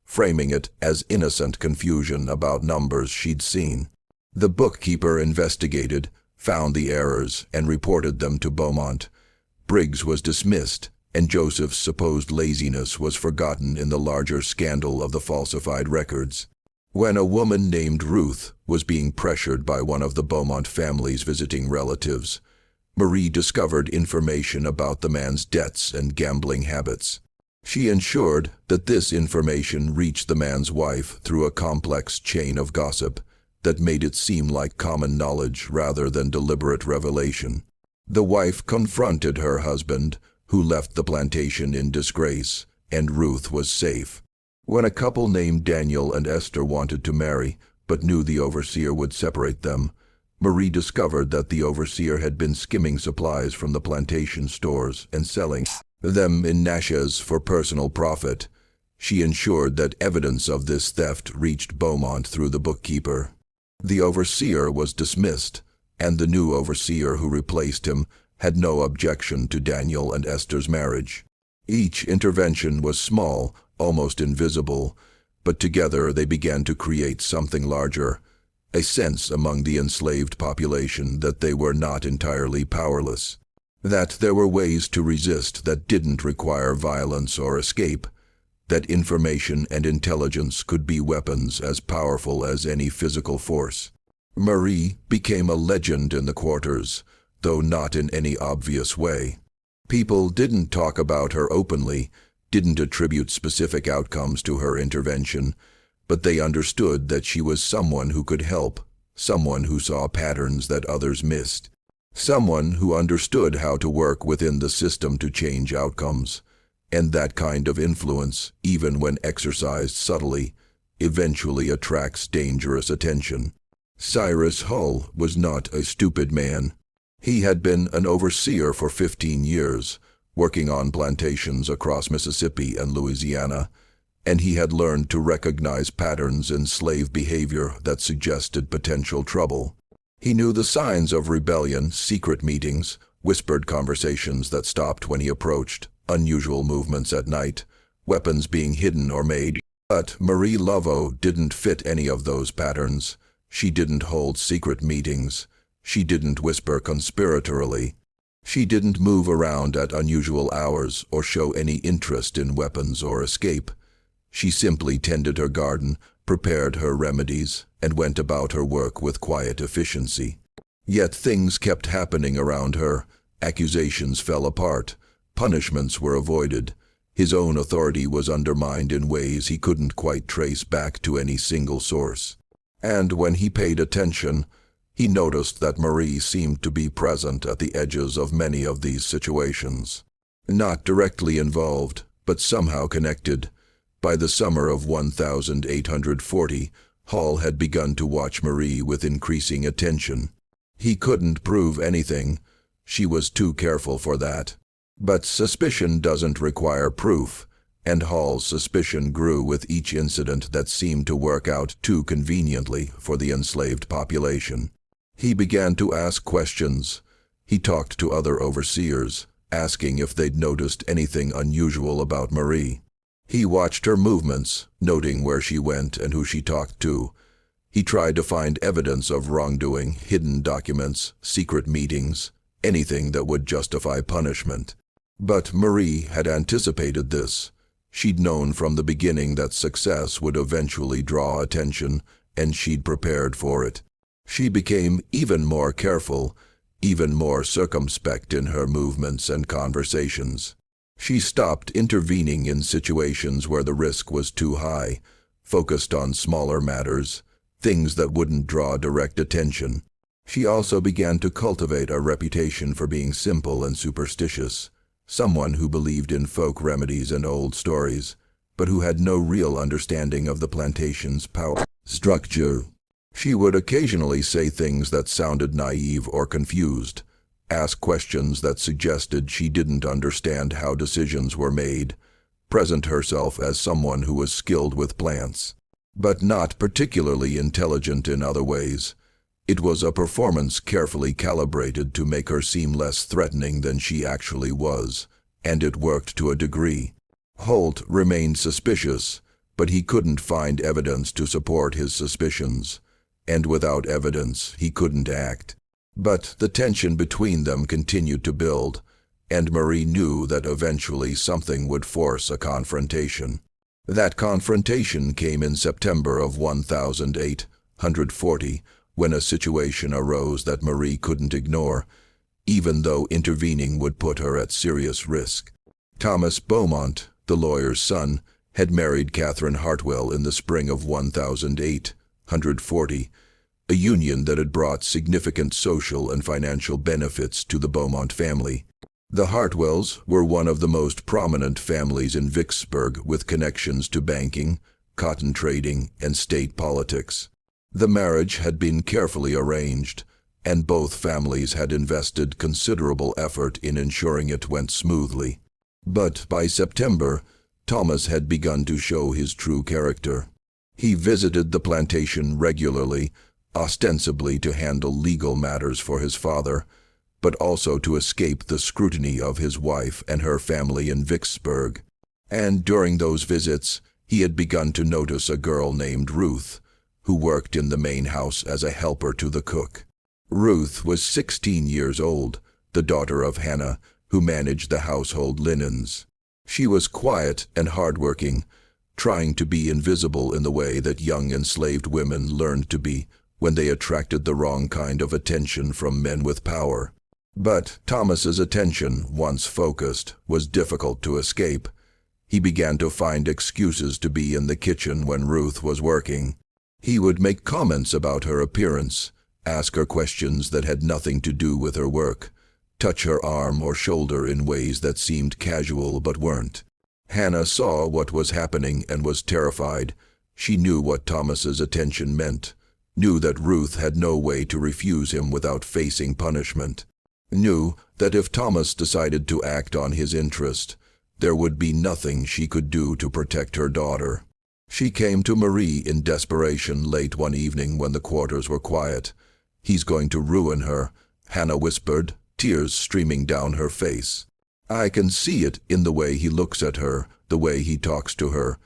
framing it as innocent confusion about numbers she'd seen. The bookkeeper investigated, found the errors, and reported them to Beaumont. Briggs was dismissed, and Joseph's supposed laziness was forgotten in the larger scandal of the falsified records. When a woman named Ruth was being pressured by one of the Beaumont family's visiting relatives, Marie discovered information about the man's debts and gambling habits. She ensured that this information reached the man's wife through a complex chain of gossip that made it seem like common knowledge rather than deliberate revelation. The wife confronted her husband, who left the plantation in disgrace, and Ruth was safe. When a couple named Daniel and Esther wanted to marry, but knew the overseer would separate them, Marie discovered that the overseer had been skimming supplies from the plantation stores and selling them in Natchez for personal profit. She ensured that evidence of this theft reached Beaumont through the bookkeeper. The overseer was dismissed, and the new overseer who replaced him had no objection to Daniel and Esther's marriage. Each intervention was small, almost invisible, but together they began to create something larger, a sense among the enslaved population that they were not entirely powerless, that there were ways to resist that didn't require violence or escape, that information and intelligence could be weapons as powerful as any physical force. Marie became a legend in the quarters, though not in any obvious way. People didn't talk about her openly, didn't attribute specific outcomes to her intervention, but they understood that she was someone who could help, someone who saw patterns that others missed, someone who understood how to work within the system to change outcomes. And that kind of influence, even when exercised subtly, eventually attracts dangerous attention. Cyrus Hull was not a stupid man. He had been an overseer for 15 years, working on plantations across Mississippi and Louisiana, and he had learned to recognize patterns in slave behavior that suggested potential trouble. He knew the signs of rebellion, secret meetings, whispered conversations that stopped when he approached, unusual movements at night, weapons being hidden or made. But Marie Laveau didn't fit any of those patterns. She didn't hold secret meetings. She didn't whisper conspiratorially. She didn't move around at unusual hours or show any interest in weapons or escape. She simply tended her garden, prepared her remedies, and went about her work with quiet efficiency. Yet things kept happening around her. Accusations fell apart. Punishments were avoided. His own authority was undermined in ways he couldn't quite trace back to any single source. And when he paid attention, he noticed that Marie seemed to be present at the edges of many of these situations. Not directly involved, but somehow connected. By the summer of 1840, Hall had begun to watch Marie with increasing attention. He couldn't prove anything. She was too careful for that. But suspicion doesn't require proof, and Hall's suspicion grew with each incident that seemed to work out too conveniently for the enslaved population. He began to ask questions. He talked to other overseers, asking if they'd noticed anything unusual about Marie. He watched her movements, noting where she went and who she talked to. He tried to find evidence of wrongdoing, hidden documents, secret meetings, anything that would justify punishment. But Marie had anticipated this. She'd known from the beginning that success would eventually draw attention, and she'd prepared for it. She became even more careful, even more circumspect in her movements and conversations. She stopped intervening in situations where the risk was too high, focused on smaller matters, things that wouldn't draw direct attention. She also began to cultivate a reputation for being simple and superstitious, someone who believed in folk remedies and old stories, but who had no real understanding of the plantation's power structure. She would occasionally say things that sounded naive or confused, ask questions that suggested she didn't understand how decisions were made, present herself as someone who was skilled with plants, but not particularly intelligent in other ways. It was a performance carefully calibrated to make her seem less threatening than she actually was, and it worked to a degree. Holt remained suspicious, but he couldn't find evidence to support his suspicions, and without evidence he couldn't act. But the tension between them continued to build, and Marie knew that eventually something would force a confrontation. That confrontation came in September of 1840, when a situation arose that Marie couldn't ignore. even though intervening would put her at serious risk. Thomas Beaumont, the lawyer's son, had married Catherine Hartwell in the spring of 1840, a union that had brought significant social and financial benefits to the Beaumont family. The Hartwells were one of the most prominent families in Vicksburg, with connections to banking, cotton trading, and state politics. The marriage had been carefully arranged, and both families had invested considerable effort in ensuring it went smoothly. But by September, Thomas had begun to show his true character. He visited the plantation regularly, ostensibly to handle legal matters for his father, but also to escape the scrutiny of his wife and her family in Vicksburg. And during those visits, he had begun to notice a girl named Ruth, who worked in the main house as a helper to the cook. Ruth was 16 years old, the daughter of Hannah, who managed the household linens. She was quiet and hardworking, trying to be invisible in the way that young enslaved women learned to be when they attracted the wrong kind of attention from men with power. But Thomas's attention, once focused, was difficult to escape. He began to find excuses to be in the kitchen when Ruth was working. He would make comments about her appearance, ask her questions that had nothing to do with her work, touch her arm or shoulder in ways that seemed casual but weren't. Hannah saw what was happening and was terrified. She knew what Thomas's attention meant, knew that Ruth had no way to refuse him without facing punishment, knew that if Thomas decided to act on his interest, there would be nothing she could do to protect her daughter. She came to Marie in desperation late one evening when the quarters were quiet. "He's going to ruin her," Hannah whispered, tears streaming down her face. "I can see it in the way he looks at her, the way he talks to her.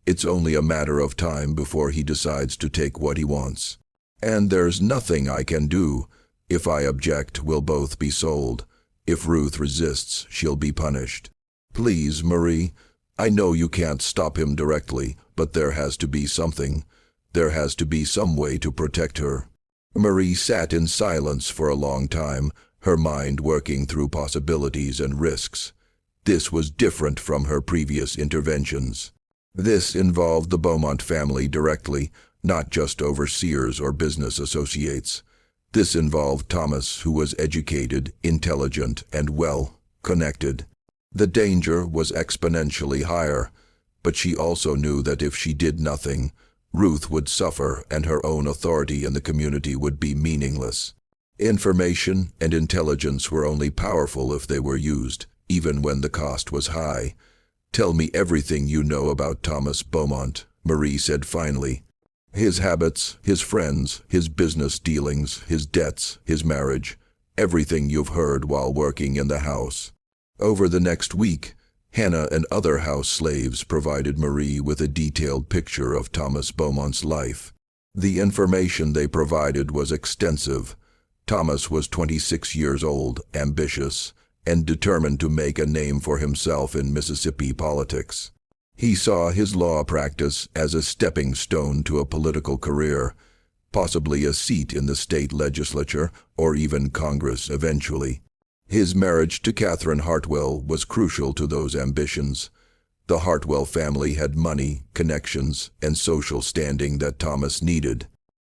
It's only a matter of time before he decides to take what he wants. And there's nothing I can do. If I object, we'll both be sold. If Ruth resists, she'll be punished. Please, Marie, I know you can't stop him directly, but there has to be something. There has to be some way to protect her." Marie sat in silence for a long time, her mind working through possibilities and risks. This was different from her previous interventions. This involved the Beaumont family directly, not just overseers or business associates. This involved Thomas, who was educated, intelligent, and well-connected. The danger was exponentially higher, but she also knew that if she did nothing, Ruth would suffer and her own authority in the community would be meaningless. Information and intelligence were only powerful if they were used, even when the cost was high. "Tell me everything you know about Thomas Beaumont," Marie said finally. "His habits, his friends, his business dealings, his debts, his marriage, everything you've heard while working in the house." Over the next week, Hannah and other house slaves provided Marie with a detailed picture of Thomas Beaumont's life. The information they provided was extensive. Thomas was 26 years old, ambitious, and determined to make a name for himself in Mississippi politics. He saw his law practice as a stepping stone to a political career, possibly a seat in the state legislature or even Congress eventually. His marriage to Catherine Hartwell was crucial to those ambitions. The Hartwell family had money, connections, and social standing that Thomas needed.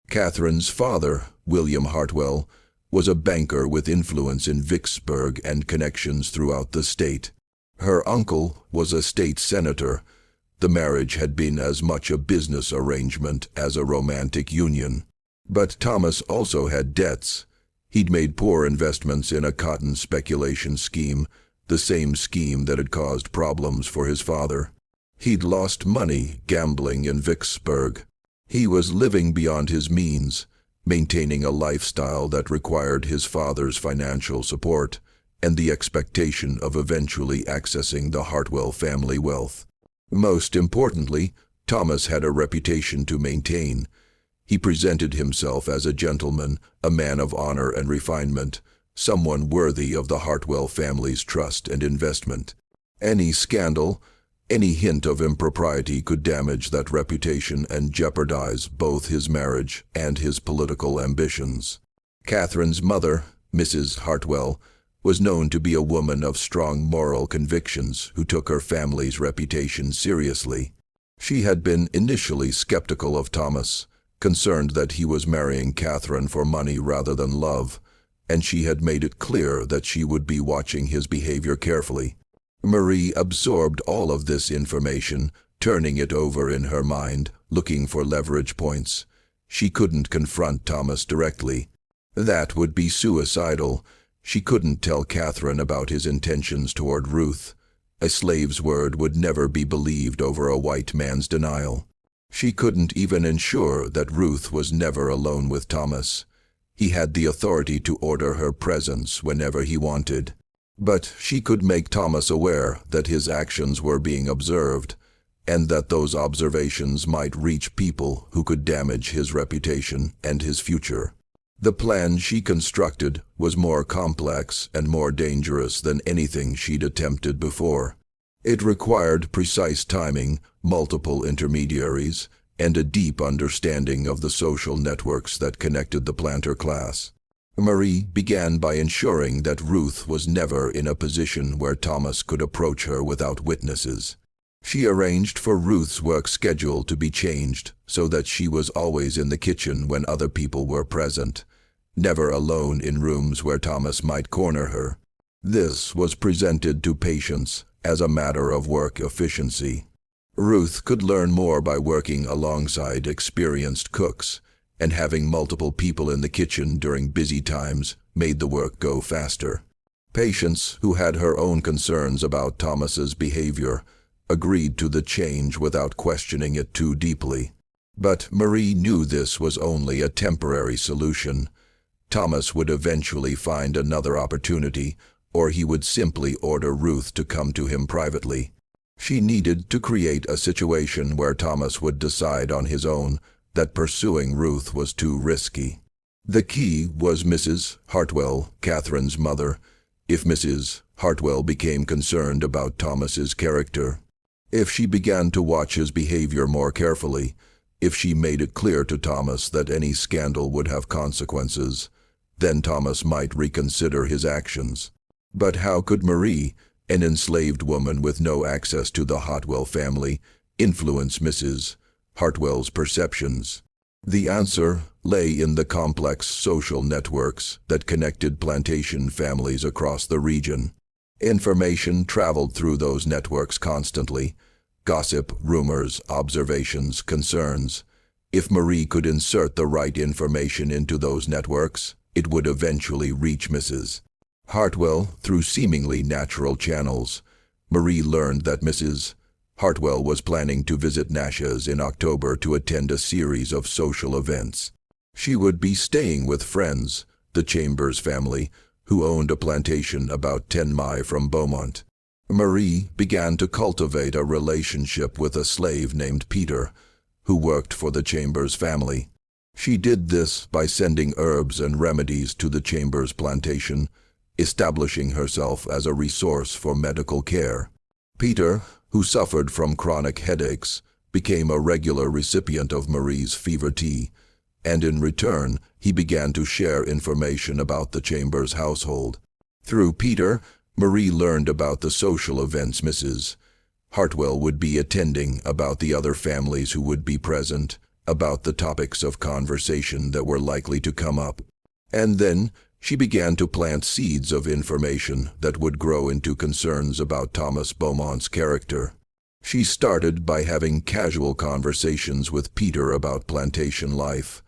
Catherine's father, William Hartwell, was a banker with influence in Vicksburg and connections throughout the state. Her uncle was a state senator. The marriage had been as much a business arrangement as a romantic union. But Thomas also had debts. He'd made poor investments in a cotton speculation scheme, the same scheme that had caused problems for his father. He'd lost money gambling in Vicksburg. He was living beyond his means, maintaining a lifestyle that required his father's financial support and the expectation of eventually accessing the Hartwell family wealth. Most importantly, Thomas had a reputation to maintain. He presented himself as a gentleman, a man of honor and refinement, someone worthy of the Hartwell family's trust and investment. Any scandal, any hint of impropriety could damage that reputation and jeopardize both his marriage and his political ambitions. Catherine's mother, Mrs. Hartwell, was known to be a woman of strong moral convictions who took her family's reputation seriously. She had been initially skeptical of Thomas, concerned that he was marrying Catherine for money rather than love, and she had made it clear that she would be watching his behavior carefully. Marie absorbed all of this information, turning it over in her mind, looking for leverage points. She couldn't confront Thomas directly. That would be suicidal. She couldn't tell Catherine about his intentions toward Ruth. A slave's word would never be believed over a white man's denial. She couldn't even ensure that Ruth was never alone with Thomas. He had the authority to order her presence whenever he wanted. But she could make Thomas aware that his actions were being observed, and that those observations might reach people who could damage his reputation and his future. The plan she constructed was more complex and more dangerous than anything she'd attempted before. It required precise timing, multiple intermediaries, and a deep understanding of the social networks that connected the planter class. Marie began by ensuring that Ruth was never in a position where Thomas could approach her without witnesses. She arranged for Ruth's work schedule to be changed so that she was always in the kitchen when other people were present, never alone in rooms where Thomas might corner her. This was presented to patients as a matter of work efficiency. Ruth could learn more by working alongside experienced cooks, and having multiple people in the kitchen during busy times made the work go faster. Patients who had her own concerns about Thomas's behavior agreed to the change without questioning it too deeply. But Marie knew this was only a temporary solution. Thomas would eventually find another opportunity, or he would simply order Ruth to come to him privately. She needed to create a situation where Thomas would decide on his own that pursuing Ruth was too risky. The key was Mrs. Hartwell, Catherine's mother, if Mrs. Hartwell became concerned about Thomas's character. If she began to watch his behavior more carefully, if she made it clear to Thomas that any scandal would have consequences, then Thomas might reconsider his actions. But how could Marie, an enslaved woman with no access to the Hartwell family, influence Mrs. Hartwell's perceptions? The answer lay in the complex social networks that connected plantation families across the region. Information traveled through those networks constantly. Gossip, rumors, observations, concerns. If Marie could insert the right information into those networks, it would eventually reach Mrs. Hartwell through seemingly natural channels. Marie learned that Mrs. Hartwell was planning to visit Natchez in October to attend a series of social events. She would be staying with friends, the Chambers family, who owned a plantation about 10 miles from Beaumont. Marie began to cultivate a relationship with a slave named Peter, who worked for the Chambers family. She did this by sending herbs and remedies to the Chambers plantation, establishing herself as a resource for medical care. Peter, who suffered from chronic headaches, became a regular recipient of Marie's fever tea, and in return, he began to share information about the Chambers household. Through Peter, Marie learned about the social events Mrs. Hartwell would be attending, about the other families who would be present, about the topics of conversation that were likely to come up. And then, she began to plant seeds of information that would grow into concerns about Thomas Beaumont's character. She started by having casual conversations with Peter about plantation life,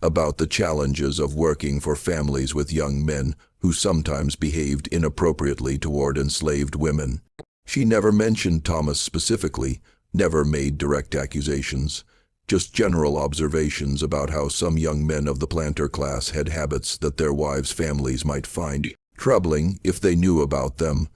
about the challenges of working for families with young men who sometimes behaved inappropriately toward enslaved women. She never mentioned Thomas specifically, never made direct accusations, just general observations about how some young men of the planter class had habits that their wives' families might find troubling if they knew about them.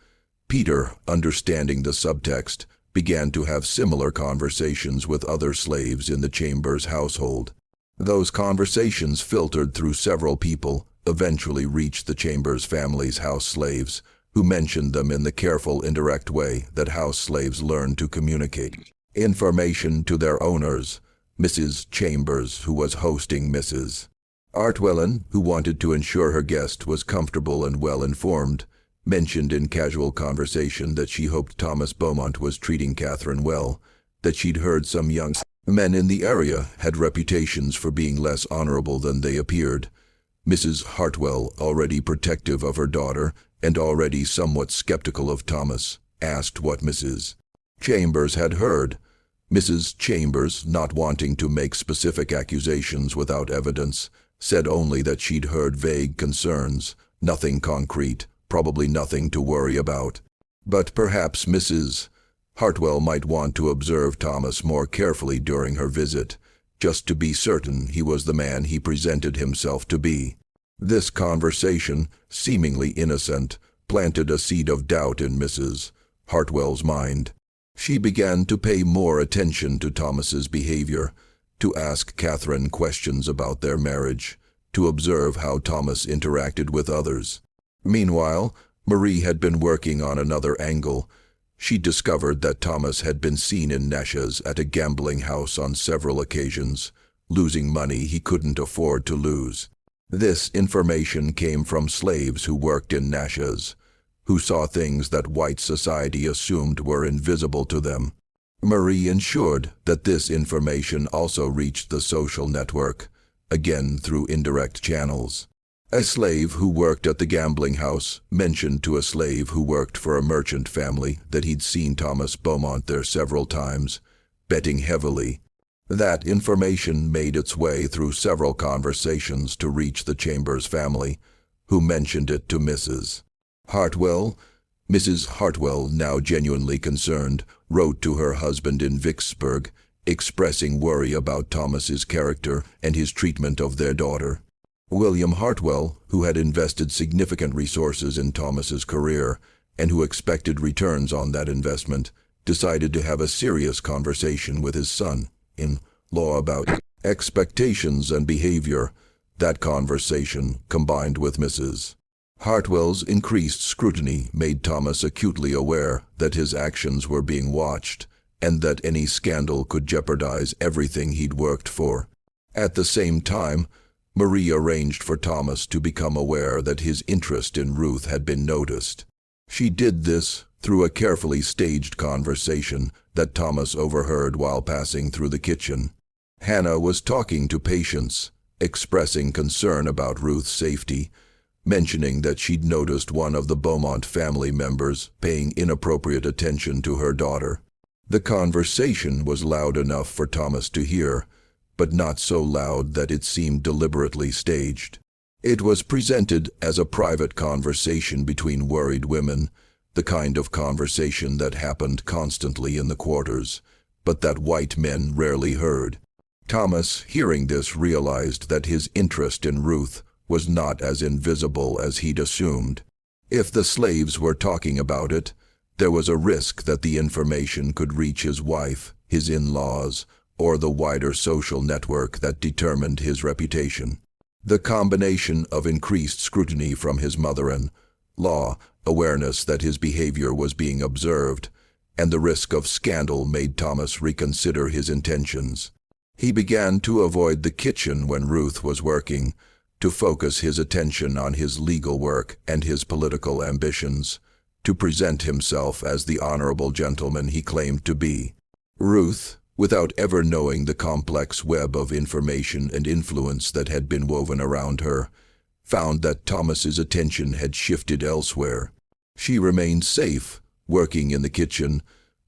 Peter, understanding the subtext, began to have similar conversations with other slaves in the Chambers household. Those conversations filtered through several people, eventually reached the Chambers family's house slaves, who mentioned them in the careful, indirect way that house slaves learn to communicate information to their owners. Mrs. Chambers, who was hosting Mrs. Hartwell, who wanted to ensure her guest was comfortable and well-informed, mentioned in casual conversation that she hoped Thomas Beaumont was treating Catherine well, that she'd heard some young men in the area had reputations for being less honorable than they appeared. Mrs. Hartwell, already protective of her daughter and already somewhat skeptical of Thomas, asked what Mrs. Chambers had heard. Mrs. Chambers, not wanting to make specific accusations without evidence, said only that she'd heard vague concerns, nothing concrete, probably nothing to worry about. But perhaps Mrs. Hartwell might want to observe Thomas more carefully during her visit, just to be certain he was the man he presented himself to be. This conversation, seemingly innocent, planted a seed of doubt in Mrs. Hartwell's mind. She began to pay more attention to Thomas's behavior, to ask Catherine questions about their marriage, to observe how Thomas interacted with others. Meanwhile, Marie had been working on another angle. She discovered that Thomas had been seen in Natchez at a gambling house on several occasions, losing money he couldn't afford to lose. This information came from slaves who worked in Natchez, who saw things that white society assumed were invisible to them. Marie ensured that this information also reached the social network, again through indirect channels. A slave who worked at the gambling house mentioned to a slave who worked for a merchant family that he'd seen Thomas Beaumont there several times, betting heavily. That information made its way through several conversations to reach the Chambers family, who mentioned it to Mrs. Hartwell. Mrs. Hartwell, now genuinely concerned, wrote to her husband in Vicksburg, expressing worry about Thomas's character and his treatment of their daughter. William Hartwell, who had invested significant resources in Thomas's career and who expected returns on that investment, decided to have a serious conversation with his son-in-law about expectations and behavior. That conversation, combined with Mrs. Hartwell's increased scrutiny, made Thomas acutely aware that his actions were being watched and that any scandal could jeopardize everything he'd worked for. At the same time, Marie arranged for Thomas to become aware that his interest in Ruth had been noticed. She did this through a carefully staged conversation that Thomas overheard while passing through the kitchen. Hannah was talking to patients, expressing concern about Ruth's safety, mentioning that she'd noticed one of the Beaumont family members paying inappropriate attention to her daughter. The conversation was loud enough for Thomas to hear, but not so loud that it seemed deliberately staged. It was presented as a private conversation between worried women, the kind of conversation that happened constantly in the quarters, but that white men rarely heard. Thomas, hearing this, realized that his interest in Ruth was not as invisible as he'd assumed. If the slaves were talking about it, there was a risk that the information could reach his wife, his in-laws, or the wider social network that determined his reputation. The combination of increased scrutiny from his mother-in-law, awareness that his behavior was being observed, and the risk of scandal made Thomas reconsider his intentions. He began to avoid the kitchen when Ruth was working, to focus his attention on his legal work and his political ambitions, to present himself as the honorable gentleman he claimed to be. Ruth, without ever knowing the complex web of information and influence that had been woven around her, found that Thomas's attention had shifted elsewhere. She remained safe, working in the kitchen,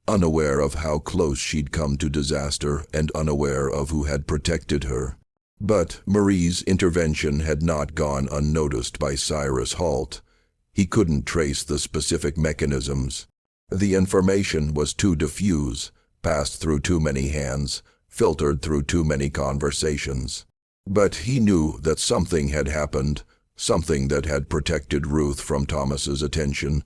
unaware of how close she'd come to disaster and unaware of who had protected her. But Marie's intervention had not gone unnoticed by Cyrus Halt. He couldn't trace the specific mechanisms. The information was too diffuse, passed through too many hands, filtered through too many conversations. But he knew that something had happened, something that had protected Ruth from Thomas's attention,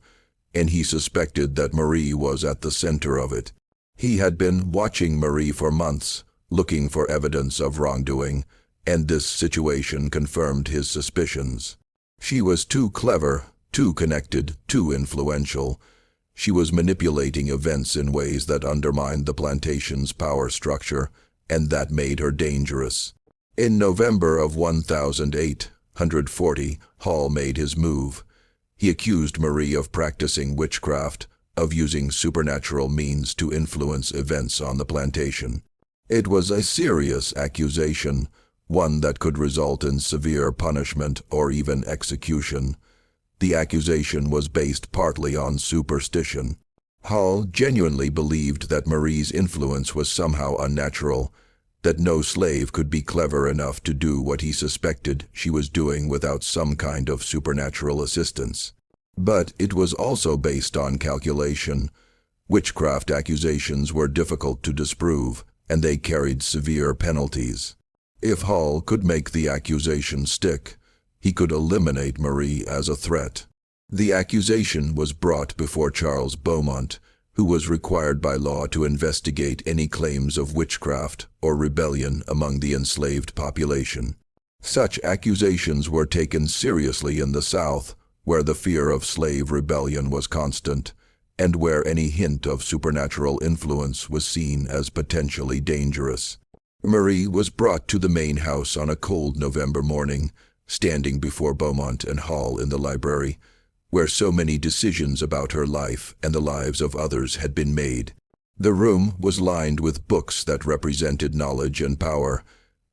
and he suspected that Marie was at the center of it. He had been watching Marie for months, looking for evidence of wrongdoing, and this situation confirmed his suspicions. She was too clever, too connected, too influential. She was manipulating events in ways that undermined the plantation's power structure, and that made her dangerous. In November of 1840, Hall made his move. He accused Marie of practicing witchcraft, of using supernatural means to influence events on the plantation. It was a serious accusation, one that could result in severe punishment or even execution. The accusation was based partly on superstition. Hall genuinely believed that Marie's influence was somehow unnatural, that no slave could be clever enough to do what he suspected she was doing without some kind of supernatural assistance. But it was also based on calculation. Witchcraft accusations were difficult to disprove, and they carried severe penalties. If Hall could make the accusation stick, he could eliminate Marie as a threat. The accusation was brought before Charles Beaumont, who was required by law to investigate any claims of witchcraft or rebellion among the enslaved population. Such accusations were taken seriously in the South, where the fear of slave rebellion was constant, and where any hint of supernatural influence was seen as potentially dangerous. Marie was brought to the main house on a cold November morning, standing before Beaumont and Hall in the library, where so many decisions about her life and the lives of others had been made. The room was lined with books that represented knowledge and power,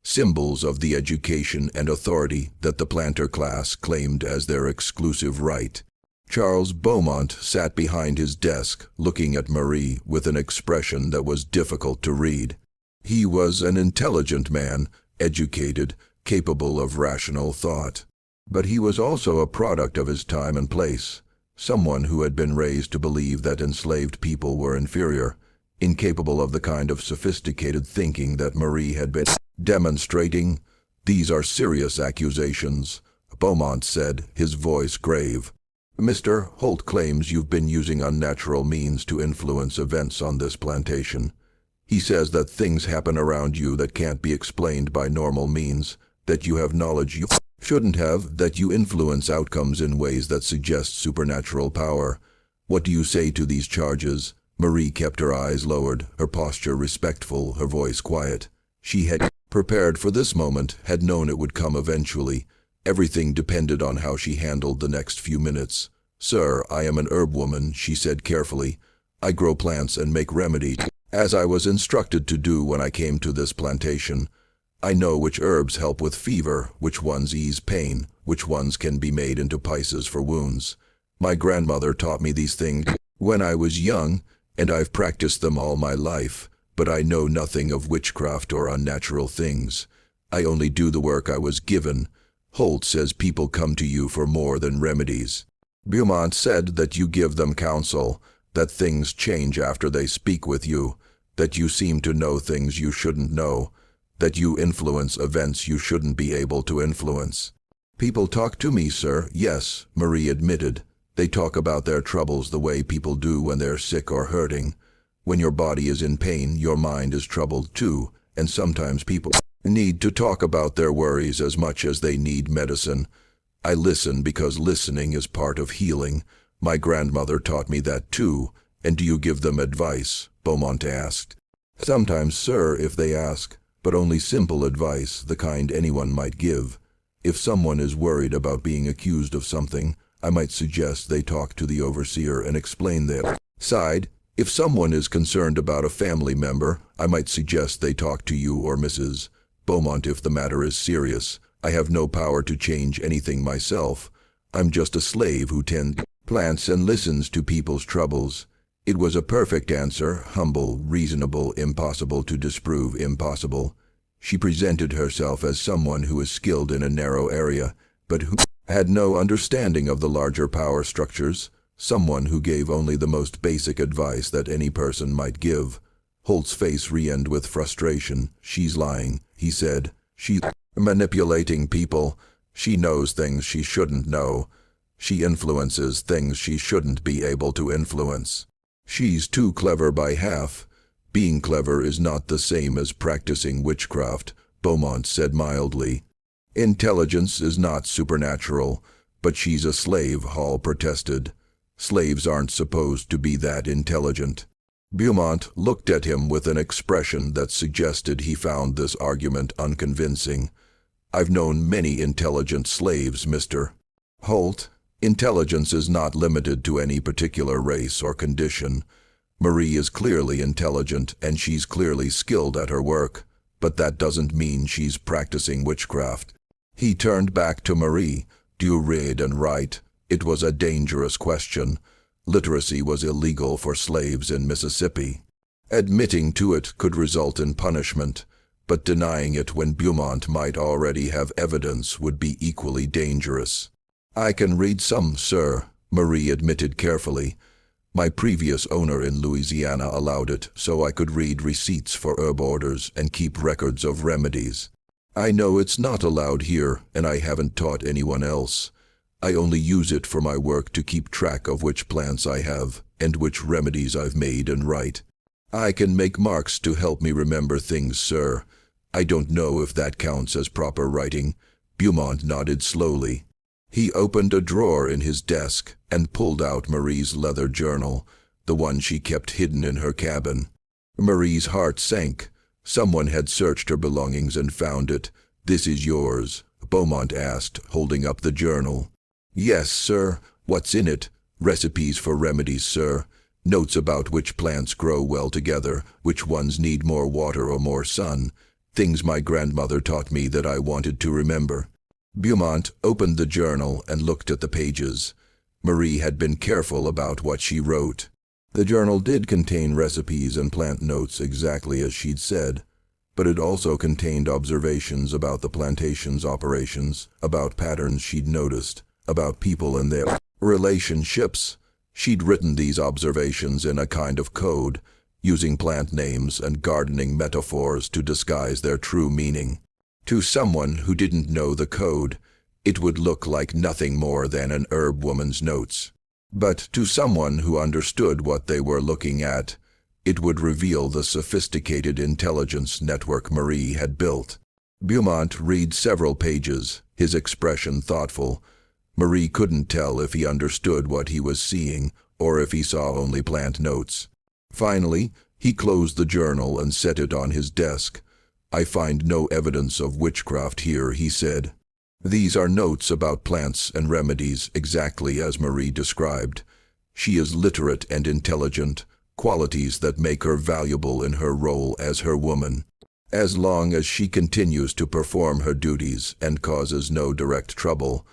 symbols of the education and authority that the planter class claimed as their exclusive right. Charles Beaumont sat behind his desk, looking at Marie with an expression that was difficult to read. He was an intelligent man, educated, capable of rational thought. But he was also a product of his time and place, someone who had been raised to believe that enslaved people were inferior, incapable of the kind of sophisticated thinking that Marie had been demonstrating. "These are serious accusations," Beaumont said, his voice grave. "Mr. Holt claims you've been using unnatural means to influence events on this plantation. He says that things happen around you that can't be explained by normal means, that you have knowledge you shouldn't have, that you influence outcomes in ways that suggest supernatural power. What do you say to these charges?" Marie kept her eyes lowered, her posture respectful, her voice quiet. She had prepared for this moment, had known it would come eventually. Everything depended on how she handled the next few minutes. "Sir, I am an herb woman," she said carefully. "I grow plants and make remedies, as I was instructed to do when I came to this plantation. I know which herbs help with fever, which ones ease pain, which ones can be made into pices for wounds. My grandmother taught me these things when I was young, and I've practiced them all my life, but I know nothing of witchcraft or unnatural things. I only do the work I was given. Holt says people come to you for more than remedies. Beaumont said that you give them counsel, that things change after they speak with you, that you seem to know things you shouldn't know, that you influence events you shouldn't be able to influence." "People talk to me, sir, yes," Marie admitted. "They talk about their troubles the way people do when they're sick or hurting. When your body is in pain, your mind is troubled too, and sometimes people need to talk about their worries as much as they need medicine. I listen because listening is part of healing. My grandmother taught me that too." "And do you give them advice?" Beaumont asked. "Sometimes, sir, if they ask, but only simple advice, the kind anyone might give. If someone is worried about being accused of something, I might suggest they talk to the overseer and explain their side. If someone is concerned about a family member, I might suggest they talk to you or Mrs. Beaumont if the matter is serious. I have no power to change anything myself. I'm just a slave who tends plants and listens to people's troubles." It was a perfect answer, humble, reasonable, impossible to disprove impossible. She presented herself as someone who was skilled in a narrow area, but who had no understanding of the larger power structures, someone who gave only the most basic advice that any person might give. Holt's face reddened with frustration. "She's lying," he said. "She's manipulating people. She knows things she shouldn't know. She influences things she shouldn't be able to influence. She's too clever by half. Being clever is not the same as practicing witchcraft," Beaumont said mildly. "Intelligence is not supernatural, but she's a slave," Hall protested. "Slaves aren't supposed to be that intelligent." Beaumont looked at him with an expression that suggested he found this argument unconvincing. "I've known many intelligent slaves, Mr. Holt. Intelligence is not limited to any particular race or condition. Marie is clearly intelligent and she's clearly skilled at her work, but that doesn't mean she's practicing witchcraft. He turned back to Marie. Do you read and write? It was a dangerous question. Literacy was illegal for slaves in Mississippi. Admitting to it could result in punishment, but denying it when Beaumont might already have evidence would be equally dangerous. I can read some, sir, Marie admitted carefully. My previous owner in Louisiana allowed it so I could read receipts for herb orders and keep records of remedies. I know it's not allowed here, and I haven't taught anyone else. I only use it for my work to keep track of which plants I have and which remedies I've made and write. I can make marks to help me remember things, sir. I don't know if that counts as proper writing. Beaumont nodded slowly. He opened a drawer in his desk and pulled out Marie's leather journal, the one she kept hidden in her cabin. Marie's heart sank. Someone had searched her belongings and found it. This is yours, Beaumont asked, holding up the journal. Yes, sir. What's in it? Recipes for remedies, sir. Notes about which plants grow well together, which ones need more water or more sun. Things my grandmother taught me that I wanted to remember. Beaumont opened the journal and looked at the pages. Marie had been careful about what she wrote. The journal did contain recipes and plant notes exactly as she'd said, but it also contained observations about the plantation's operations, about patterns she'd noticed, about people and their relationships. She'd written these observations in a kind of code, using plant names and gardening metaphors to disguise their true meaning. To someone who didn't know the code, it would look like nothing more than an herb woman's notes. But to someone who understood what they were looking at, it would reveal the sophisticated intelligence network Marie had built. Beaumont read several pages, his expression thoughtful. Marie couldn't tell if he understood what he was seeing or if he saw only plant notes. Finally, he closed the journal and set it on his desk. I find no evidence of witchcraft here, he said. These are notes about plants and remedies exactly as Marie described. She is literate and intelligent, qualities that make her valuable in her role as her woman. As long as she continues to perform her duties and causes no direct trouble,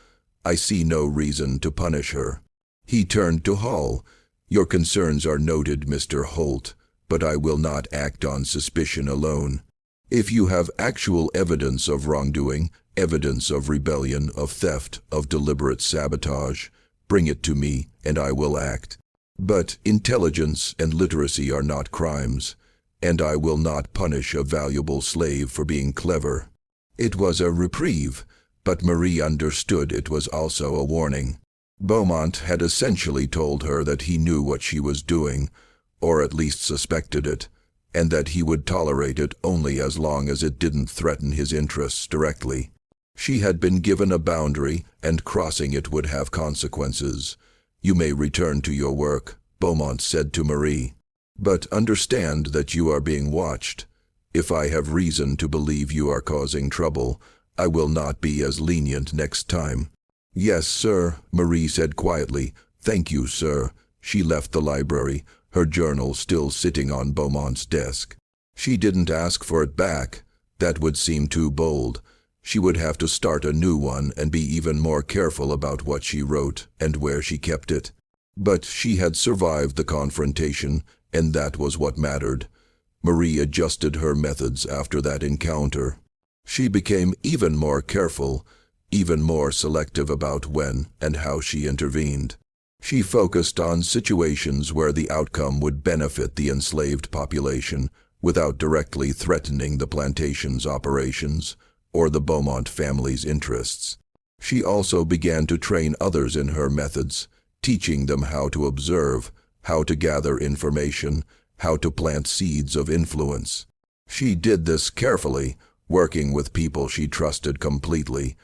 I see no reason to punish her. He turned to Hall. Your concerns are noted, Mr. Holt, but I will not act on suspicion alone. If you have actual evidence of wrongdoing, evidence of rebellion, of theft, of deliberate sabotage, bring it to me and I will act. But intelligence and literacy are not crimes, and I will not punish a valuable slave for being clever. It was a reprieve, but Marie understood it was also a warning. Beaumont had essentially told her that he knew what she was doing, or at least suspected it, and that he would tolerate it only as long as it didn't threaten his interests directly. She had been given a boundary, and crossing it would have consequences. You may return to your work, Beaumont said to Marie. But understand that you are being watched. If I have reason to believe you are causing trouble, I will not be as lenient next time. Yes, sir, Marie said quietly. Thank you, sir. She left the library, her journal still sitting on Beaumont's desk. She didn't ask for it back. That would seem too bold. She would have to start a new one and be even more careful about what she wrote and where she kept it. But she had survived the confrontation, and that was what mattered. Marie adjusted her methods after that encounter. She became even more careful, even more selective about when and how she intervened. She focused on situations where the outcome would benefit the enslaved population without directly threatening the plantation's operations or the Beaumont family's interests. She also began to train others in her methods, teaching them how to observe, how to gather information, how to plant seeds of influence. She did this carefully, working with people she trusted completely,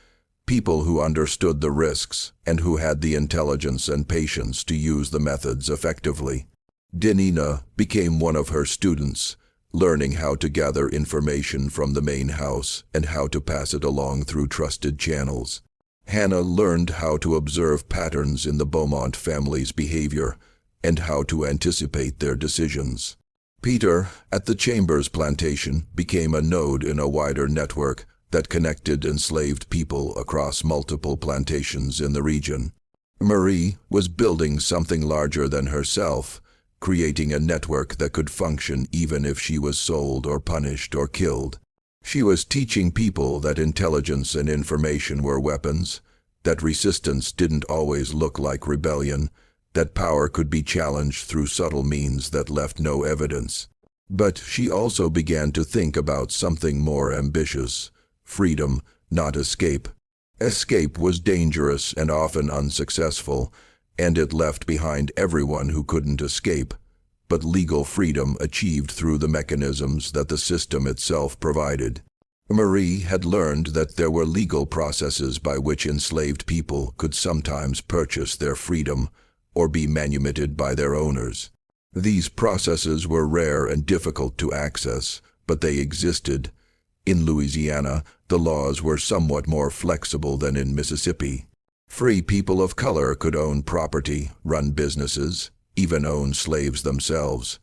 people who understood the risks and who had the intelligence and patience to use the methods effectively. Denina became one of her students, learning how to gather information from the main house and how to pass it along through trusted channels. Hannah learned how to observe patterns in the Beaumont family's behavior and how to anticipate their decisions. Peter, at the Chambers plantation, became a node in a wider network that connected enslaved people across multiple plantations in the region. Marie was building something larger than herself, creating a network that could function even if she was sold or punished or killed. She was teaching people that intelligence and information were weapons, that resistance didn't always look like rebellion, that power could be challenged through subtle means that left no evidence. But she also began to think about something more ambitious: freedom, not escape. Escape was dangerous and often unsuccessful, and it left behind everyone who couldn't escape. But legal freedom achieved through the mechanisms that the system itself provided. Marie had learned that there were legal processes by which enslaved people could sometimes purchase their freedom or be manumitted by their owners. These processes were rare and difficult to access, but they existed. In Louisiana, the laws were somewhat more flexible than in Mississippi. Free people of color could own property, run businesses, even own slaves themselves.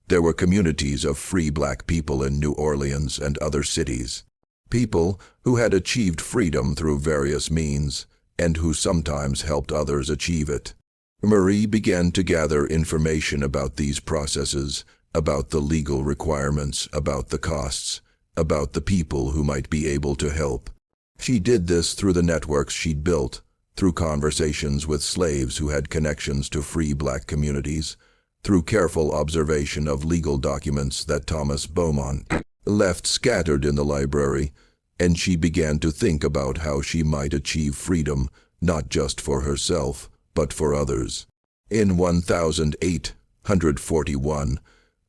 There were communities of free black people in New Orleans and other cities. People who had achieved freedom through various means, and who sometimes helped others achieve it. Marie began to gather information about these processes, about the legal requirements, about the costs, about the people who might be able to help. She did this through the networks she'd built, through conversations with slaves who had connections to free black communities, through careful observation of legal documents that Thomas Beaumont left scattered in the library, and she began to think about how she might achieve freedom, not just for herself, but for others. In 1841,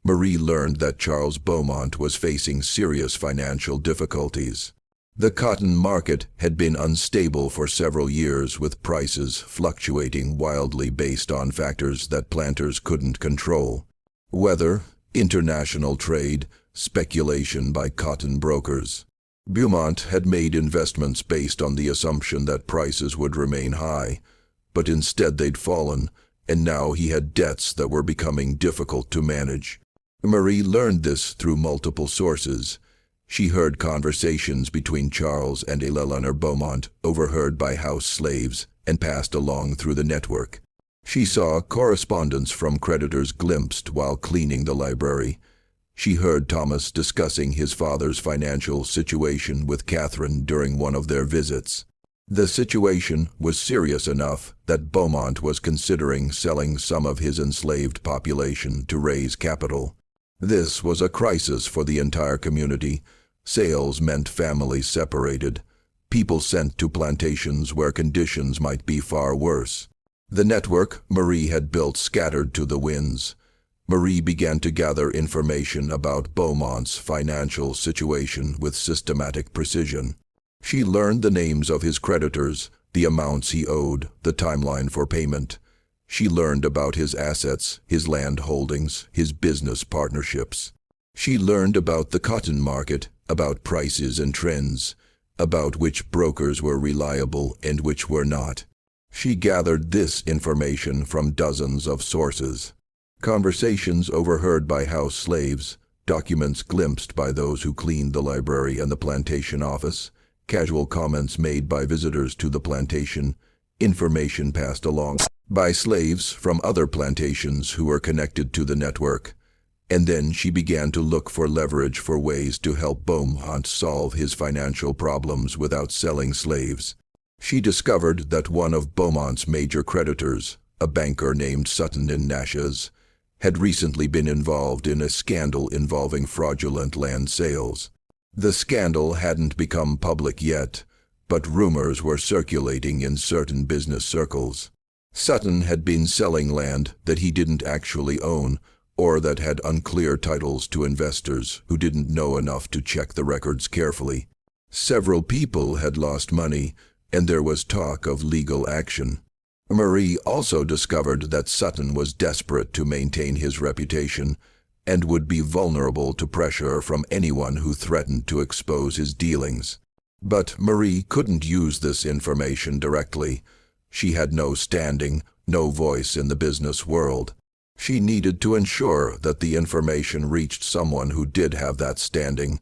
Marie learned that Charles Beaumont was facing serious financial difficulties. The cotton market had been unstable for several years, with prices fluctuating wildly based on factors that planters couldn't control: weather, international trade, speculation by cotton brokers. Beaumont had made investments based on the assumption that prices would remain high, but instead they'd fallen, and now he had debts that were becoming difficult to manage. Marie learned this through multiple sources. She heard conversations between Charles and Eleanor Beaumont, overheard by house slaves, and passed along through the network. She saw correspondence from creditors glimpsed while cleaning the library. She heard Thomas discussing his father's financial situation with Catherine during one of their visits. The situation was serious enough that Beaumont was considering selling some of his enslaved population to raise capital. This was a crisis for the entire community. Sales meant families separated, people sent to plantations where conditions might be far worse. The network Marie had built scattered to the winds. Marie began to gather information about Beaumont's financial situation with systematic precision. She learned the names of his creditors, the amounts he owed, the timeline for payment. She learned about his assets, his land holdings, his business partnerships. She learned about the cotton market, about prices and trends, about which brokers were reliable and which were not. She gathered this information from dozens of sources. Conversations overheard by house slaves, documents glimpsed by those who cleaned the library and the plantation office, casual comments made by visitors to the plantation, information passed along by slaves from other plantations who were connected to the network. And then she began to look for leverage, for ways to help Beaumont solve his financial problems without selling slaves. She discovered that one of Beaumont's major creditors, a banker named Sutton in Natchez, had recently been involved in a scandal involving fraudulent land sales. The scandal hadn't become public yet, but rumors were circulating in certain business circles. Sutton had been selling land that he didn't actually own, or that had unclear titles to investors who didn't know enough to check the records carefully. Several people had lost money, and there was talk of legal action. Marie also discovered that Sutton was desperate to maintain his reputation and would be vulnerable to pressure from anyone who threatened to expose his dealings. But Marie couldn't use this information directly. She had no standing, no voice in the business world. She needed to ensure that the information reached someone who did have that standing,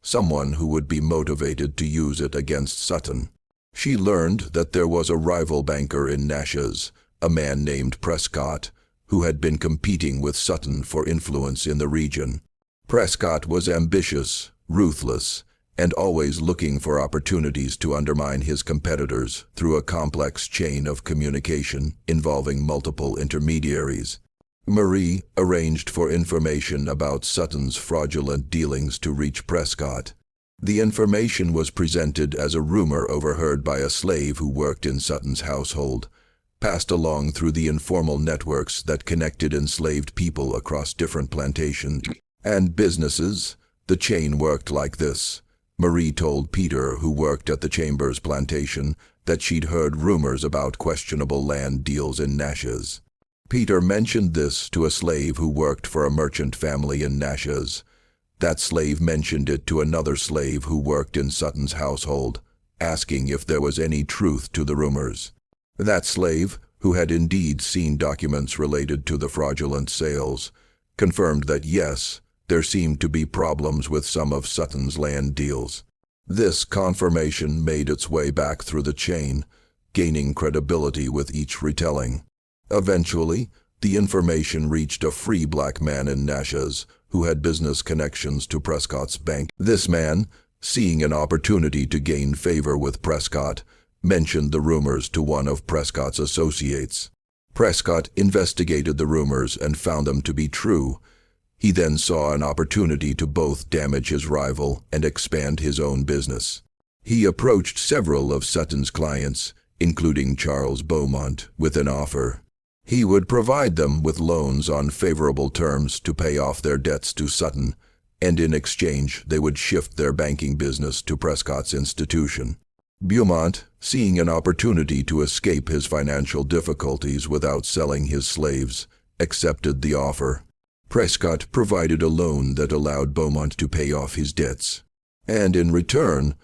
someone who would be motivated to use it against Sutton. She learned that there was a rival banker in Natchez, a man named Prescott, who had been competing with Sutton for influence in the region. Prescott was ambitious, ruthless, and always looking for opportunities to undermine his competitors through a complex chain of communication involving multiple intermediaries. Marie arranged for information about Sutton's fraudulent dealings to reach Prescott. The information was presented as a rumor overheard by a slave who worked in Sutton's household, passed along through the informal networks that connected enslaved people across different plantations and businesses. The chain worked like this. Marie told Peter, who worked at the Chambers plantation, that she'd heard rumors about questionable land deals in Natchez. Peter mentioned this to a slave who worked for a merchant family in Natchez. That slave mentioned it to another slave who worked in Sutton's household, asking if there was any truth to the rumors. That slave, who had indeed seen documents related to the fraudulent sales, confirmed that yes, there seemed to be problems with some of Sutton's land deals. This confirmation made its way back through the chain, gaining credibility with each retelling. Eventually, the information reached a free black man in Natchez who had business connections to Prescott's bank. This man, seeing an opportunity to gain favor with Prescott, mentioned the rumors to one of Prescott's associates. Prescott investigated the rumors and found them to be true. He then saw an opportunity to both damage his rival and expand his own business. He approached several of Sutton's clients, including Charles Beaumont, with an offer. He would provide them with loans on favorable terms to pay off their debts to Sutton, and in exchange they would shift their banking business to Prescott's institution. Beaumont, seeing an opportunity to escape his financial difficulties without selling his slaves, accepted the offer. Prescott provided a loan that allowed Beaumont to pay off his debts. And in return,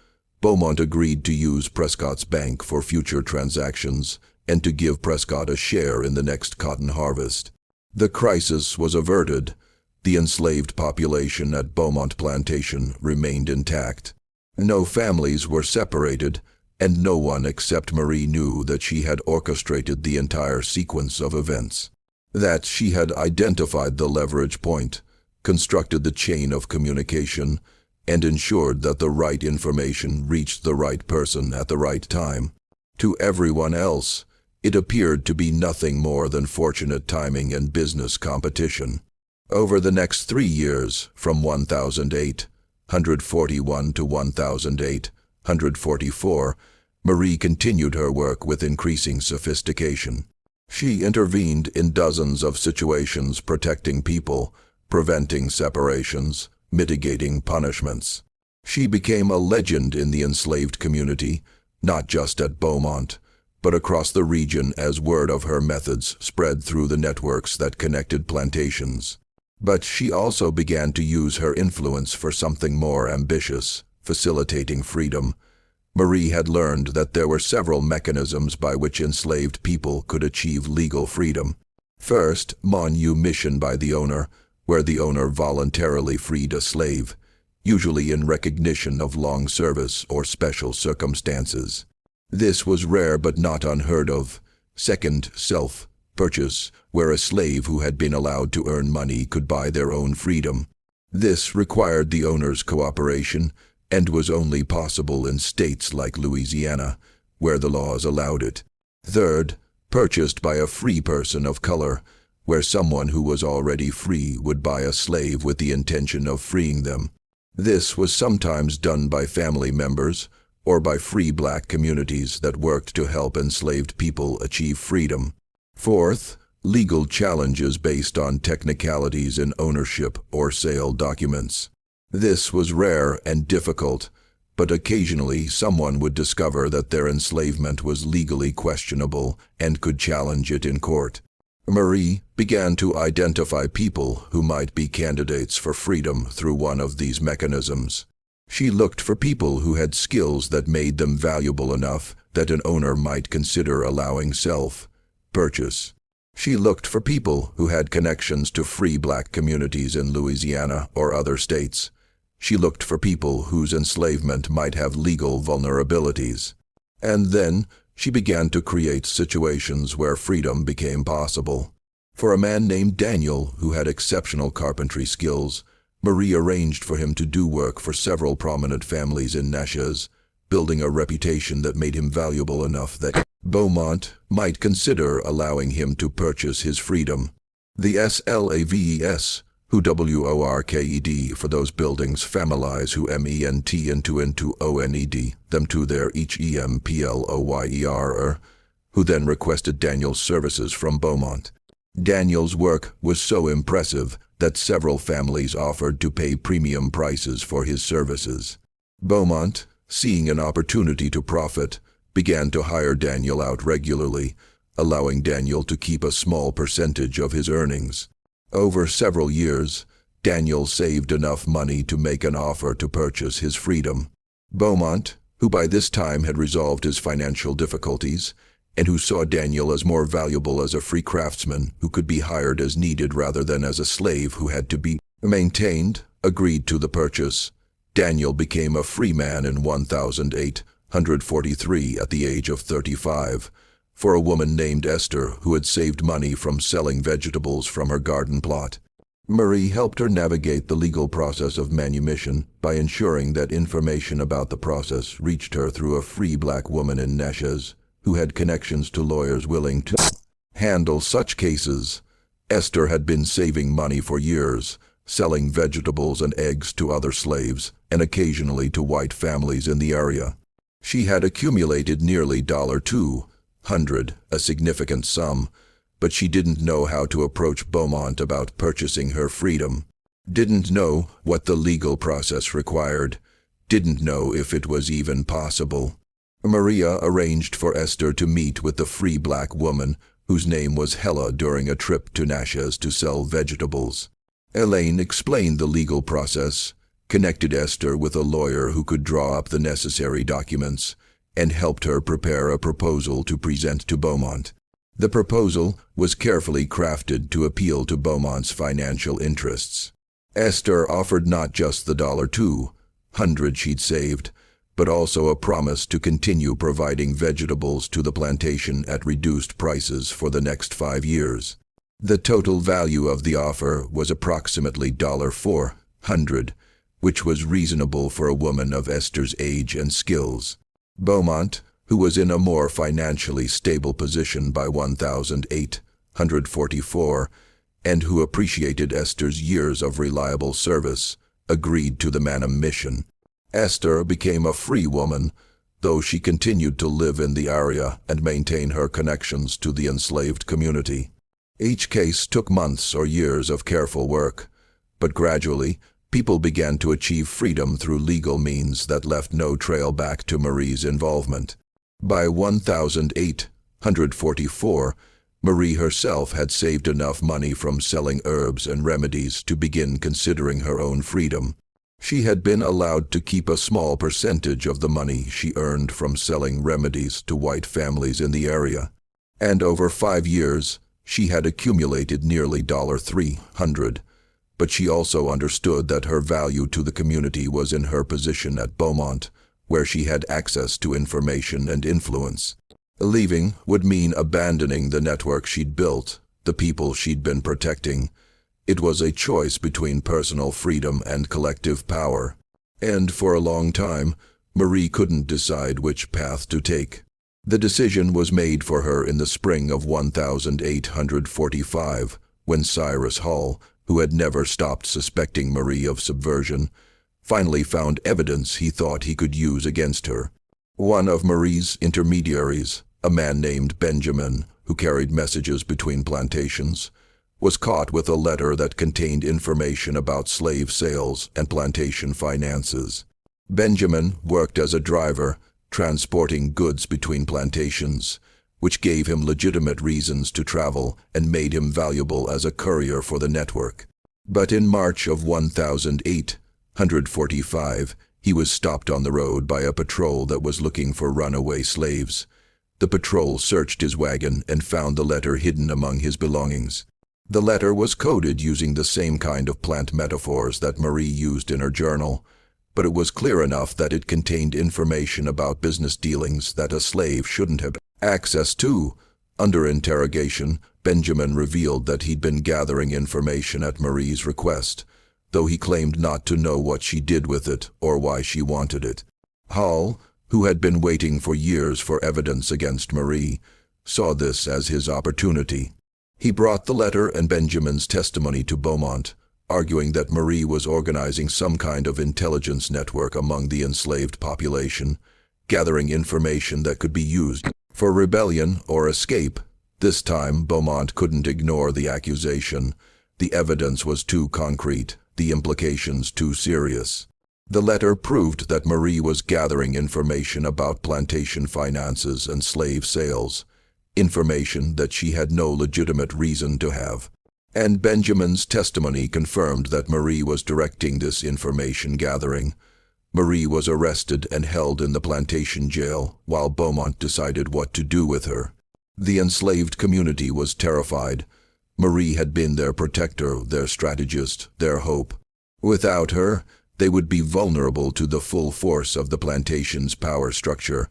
Beaumont agreed to use Prescott's bank for future transactions and to give Prescott a share in the next cotton harvest. The crisis was averted. The enslaved population at Beaumont Plantation remained intact. No families were separated, and no one except Marie knew that she had orchestrated the entire sequence of events. That she had identified the leverage point, constructed the chain of communication, and ensured that the right information reached the right person at the right time. To everyone else, it appeared to be nothing more than fortunate timing and business competition. Over the next 3 years, from 1841 to 1844, Marie continued her work with increasing sophistication. She intervened in dozens of situations, protecting people, preventing separations, mitigating punishments. She became a legend in the enslaved community, not just at Beaumont, but across the region as word of her methods spread through the networks that connected plantations. But she also began to use her influence for something more ambitious, facilitating freedom. Marie had learned that there were several mechanisms by which enslaved people could achieve legal freedom. First, manumission by the owner, where the owner voluntarily freed a slave, usually in recognition of long service or special circumstances. This was rare but not unheard of. Second, self-purchase, where a slave who had been allowed to earn money could buy their own freedom. This required the owner's cooperation and was only possible in states like Louisiana, where the laws allowed it. Third, purchased by a free person of color, where someone who was already free would buy a slave with the intention of freeing them. This was sometimes done by family members or by free black communities that worked to help enslaved people achieve freedom. Fourth, legal challenges based on technicalities in ownership or sale documents. This was rare and difficult, but occasionally someone would discover that their enslavement was legally questionable and could challenge it in court. Marie began to identify people who might be candidates for freedom through one of these mechanisms. She looked for people who had skills that made them valuable enough that an owner might consider allowing self-purchase. She looked for people who had connections to free black communities in Louisiana or other states. She looked for people whose enslavement might have legal vulnerabilities. And then she began to create situations where freedom became possible. For a man named Daniel who had exceptional carpentry skills, Marie arranged for him to do work for several prominent families in Natchez, building a reputation that made him valuable enough that Beaumont might consider allowing him to purchase his freedom. The SLAVES, who WORKED for those buildings families who MENT into ONED, them to their each EMPLOYER, who then requested Daniel's services from Beaumont. Daniel's work was so impressive that several families offered to pay premium prices for his services. Beaumont, seeing an opportunity to profit, began to hire Daniel out regularly, allowing Daniel to keep a small percentage of his earnings. Over several years, Daniel saved enough money to make an offer to purchase his freedom. Beaumont, who by this time had resolved his financial difficulties, and who saw Daniel as more valuable as a free craftsman who could be hired as needed rather than as a slave who had to be maintained, agreed to the purchase. Daniel became a free man in 1843 at the age of 35, for a woman named Esther who had saved money from selling vegetables from her garden plot. Marie helped her navigate the legal process of manumission by ensuring that information about the process reached her through a free black woman in Natchez who had connections to lawyers willing to handle such cases. Esther had been saving money for years, selling vegetables and eggs to other slaves and occasionally to white families in the area. She had accumulated nearly $200, a significant sum, but she didn't know how to approach Beaumont about purchasing her freedom, didn't know what the legal process required, didn't know if it was even possible. Maria arranged for Esther to meet with the free black woman whose name was Hella during a trip to Natchez to sell vegetables. Elaine explained the legal process, connected Esther with a lawyer who could draw up the necessary documents, and helped her prepare a proposal to present to Beaumont. The proposal was carefully crafted to appeal to Beaumont's financial interests. Esther offered not just the $200 she'd saved, but also a promise to continue providing vegetables to the plantation at reduced prices for the next 5 years. The total value of the offer was approximately $400, which was reasonable for a woman of Esther's age and skills. Beaumont, who was in a more financially stable position by 1844, and who appreciated Esther's years of reliable service, agreed to the manumission. Esther became a free woman, though she continued to live in the area and maintain her connections to the enslaved community. Each case took months or years of careful work, but gradually, people began to achieve freedom through legal means that left no trail back to Marie's involvement. By 1844, Marie herself had saved enough money from selling herbs and remedies to begin considering her own freedom. She had been allowed to keep a small percentage of the money she earned from selling remedies to white families in the area, and over 5 years, she had accumulated nearly $300, but she also understood that her value to the community was in her position at Beaumont, where she had access to information and influence. Leaving would mean abandoning the network she'd built, the people she'd been protecting. It was a choice between personal freedom and collective power, and for a long time, Marie couldn't decide which path to take. The decision was made for her in the spring of 1845, when Cyrus Hall, who had never stopped suspecting Marie of subversion, finally found evidence he thought he could use against her. One of Marie's intermediaries, a man named Benjamin, who carried messages between plantations, was caught with a letter that contained information about slave sales and plantation finances. Benjamin worked as a driver, transporting goods between plantations, which gave him legitimate reasons to travel and made him valuable as a courier for the network. But in March of 1845, He was stopped on the road by a patrol that was looking for runaway slaves. The patrol searched his wagon and found the letter hidden among his belongings. The letter was coded using the same kind of plant metaphors that Marie used in her journal, but it was clear enough that it contained information about business dealings that a slave shouldn't have access to. Under interrogation, Benjamin revealed that he'd been gathering information at Marie's request, though he claimed not to know what she did with it or why she wanted it. Hall, who had been waiting for years for evidence against Marie, saw this as his opportunity. He brought the letter and Benjamin's testimony to Beaumont, arguing that Marie was organizing some kind of intelligence network among the enslaved population, gathering information that could be used for rebellion or escape. This time, Beaumont couldn't ignore the accusation. The evidence was too concrete, the implications too serious. The letter proved that Marie was gathering information about plantation finances and slave sales, information that she had no legitimate reason to have. And Benjamin's testimony confirmed that Marie was directing this information gathering. Marie was arrested and held in the plantation jail while Beaumont decided what to do with her. The enslaved community was terrified. Marie had been their protector, their strategist, their hope. Without her, they would be vulnerable to the full force of the plantation's power structure.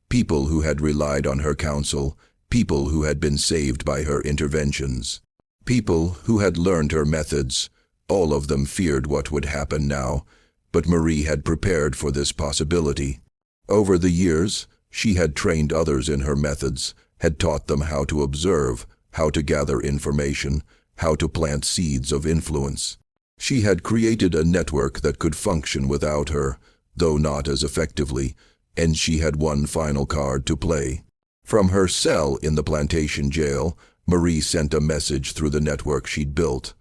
People who had relied on her counsel, people who had been saved by her interventions, people who had learned her methods, all of them feared what would happen now, but Marie had prepared for this possibility. Over the years, she had trained others in her methods, had taught them how to observe, how to gather information, how to plant seeds of influence. She had created a network that could function without her, though not as effectively, and she had one final card to play. From her cell in the plantation jail, Marie sent a message through the network she'd built.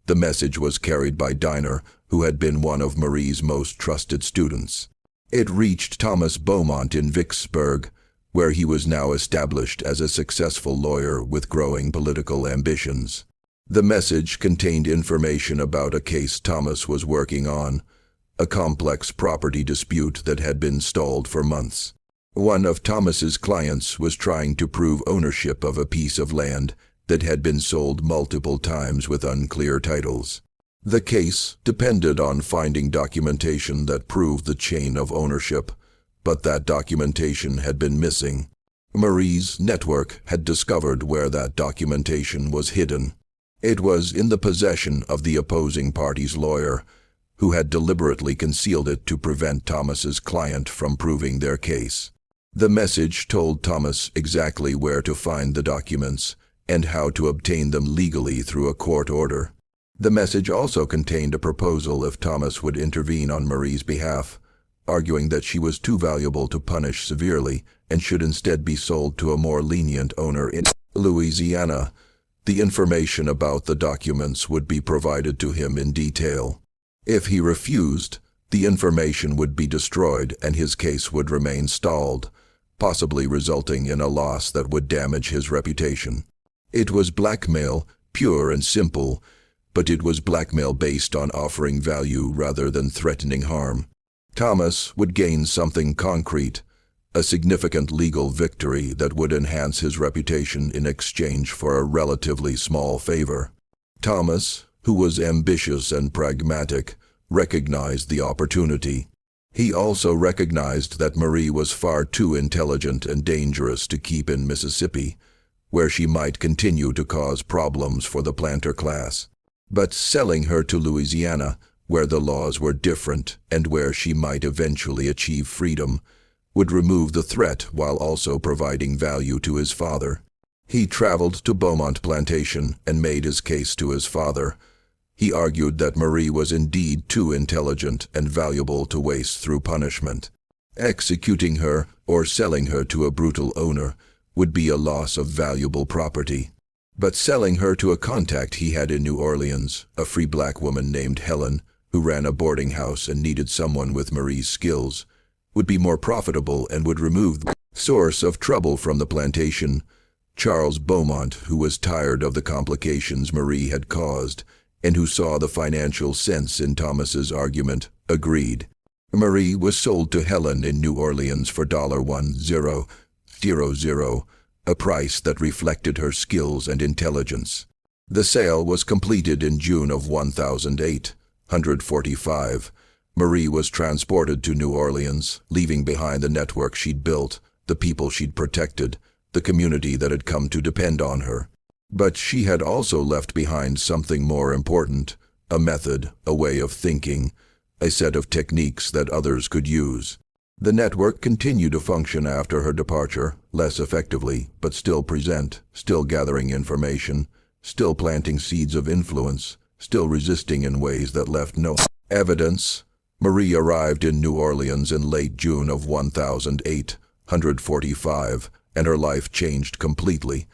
The message was carried by Diner, who had been one of Marie's most trusted students. It reached Thomas Beaumont in Vicksburg, where he was now established as a successful lawyer with growing political ambitions. The message contained information about a case Thomas was working on, a complex property dispute that had been stalled for months. One of Thomas's clients was trying to prove ownership of a piece of land that had been sold multiple times with unclear titles. The case depended on finding documentation that proved the chain of ownership, but that documentation had been missing. Marie's network had discovered where that documentation was hidden. It was in the possession of the opposing party's lawyer, who had deliberately concealed it to prevent Thomas's client from proving their case. The message told Thomas exactly where to find the documents and how to obtain them legally through a court order. The message also contained a proposal if Thomas would intervene on Marie's behalf, arguing that she was too valuable to punish severely and should instead be sold to a more lenient owner in Louisiana. The information about the documents would be provided to him in detail. If he refused, the information would be destroyed and his case would remain stalled, possibly resulting in a loss that would damage his reputation. It was blackmail, pure and simple, but it was blackmail based on offering value rather than threatening harm. Thomas would gain something concrete, a significant legal victory that would enhance his reputation in exchange for a relatively small favor. Thomas, who was ambitious and pragmatic, recognized the opportunity. He also recognized that Marie was far too intelligent and dangerous to keep in Mississippi, where she might continue to cause problems for the planter class. But selling her to Louisiana, where the laws were different and where she might eventually achieve freedom, would remove the threat while also providing value to his father. He traveled to Beaumont Plantation and made his case to his father. He argued that Marie was indeed too intelligent and valuable to waste through punishment. Executing her or selling her to a brutal owner would be a loss of valuable property. But selling her to a contact he had in New Orleans, a free black woman named Helen, who ran a boarding house and needed someone with Marie's skills, would be more profitable and would remove the source of trouble from the plantation. Charles Beaumont, who was tired of the complications Marie had caused and who saw the financial sense in Thomas's argument, agreed. Marie was sold to Helen in New Orleans for $1000, a price that reflected her skills and intelligence. The sale was completed in June of 1845. Marie was transported to New Orleans, leaving behind the network she'd built, the people she'd protected, the community that had come to depend on her. But she had also left behind something more important, a method, a way of thinking, a set of techniques that others could use. The network continued to function after her departure, less effectively, but still present, still gathering information, still planting seeds of influence, still resisting in ways that left no evidence. Marie arrived in New Orleans in late June of 1845, and her life changed completely.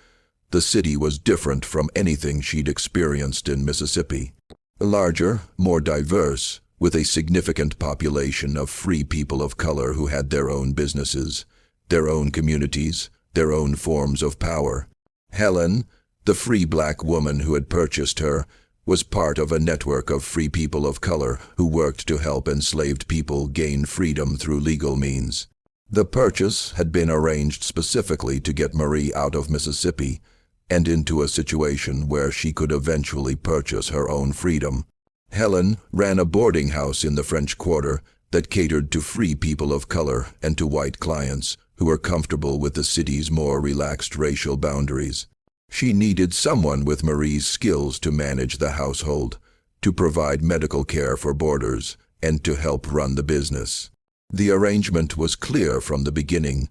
The city was different from anything she'd experienced in Mississippi. Larger, more diverse, with a significant population of free people of color who had their own businesses, their own communities, their own forms of power. Helen, the free black woman who had purchased her, was part of a network of free people of color who worked to help enslaved people gain freedom through legal means. The purchase had been arranged specifically to get Marie out of Mississippi and into a situation where she could eventually purchase her own freedom. Helen ran a boarding house in the French Quarter that catered to free people of color and to white clients who were comfortable with the city's more relaxed racial boundaries. She needed someone with Marie's skills to manage the household, to provide medical care for boarders, and to help run the business. The arrangement was clear from the beginning.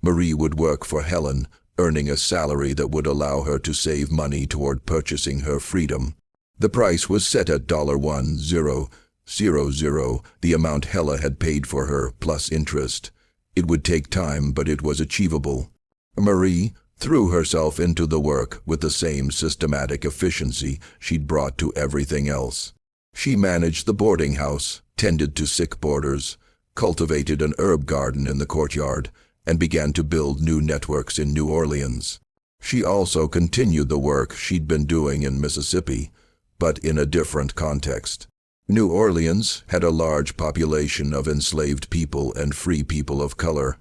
Marie would work for Helen, earning a salary that would allow her to save money toward purchasing her freedom. The price was set at $1000, the amount Helen had paid for her, plus interest. It would take time, but it was achievable. Marie threw herself into the work with the same systematic efficiency she'd brought to everything else. She managed the boarding house, tended to sick boarders, cultivated an herb garden in the courtyard, and began to build new networks in New Orleans. She also continued the work she'd been doing in Mississippi, but in a different context. New Orleans had a large population of enslaved people and free people of color,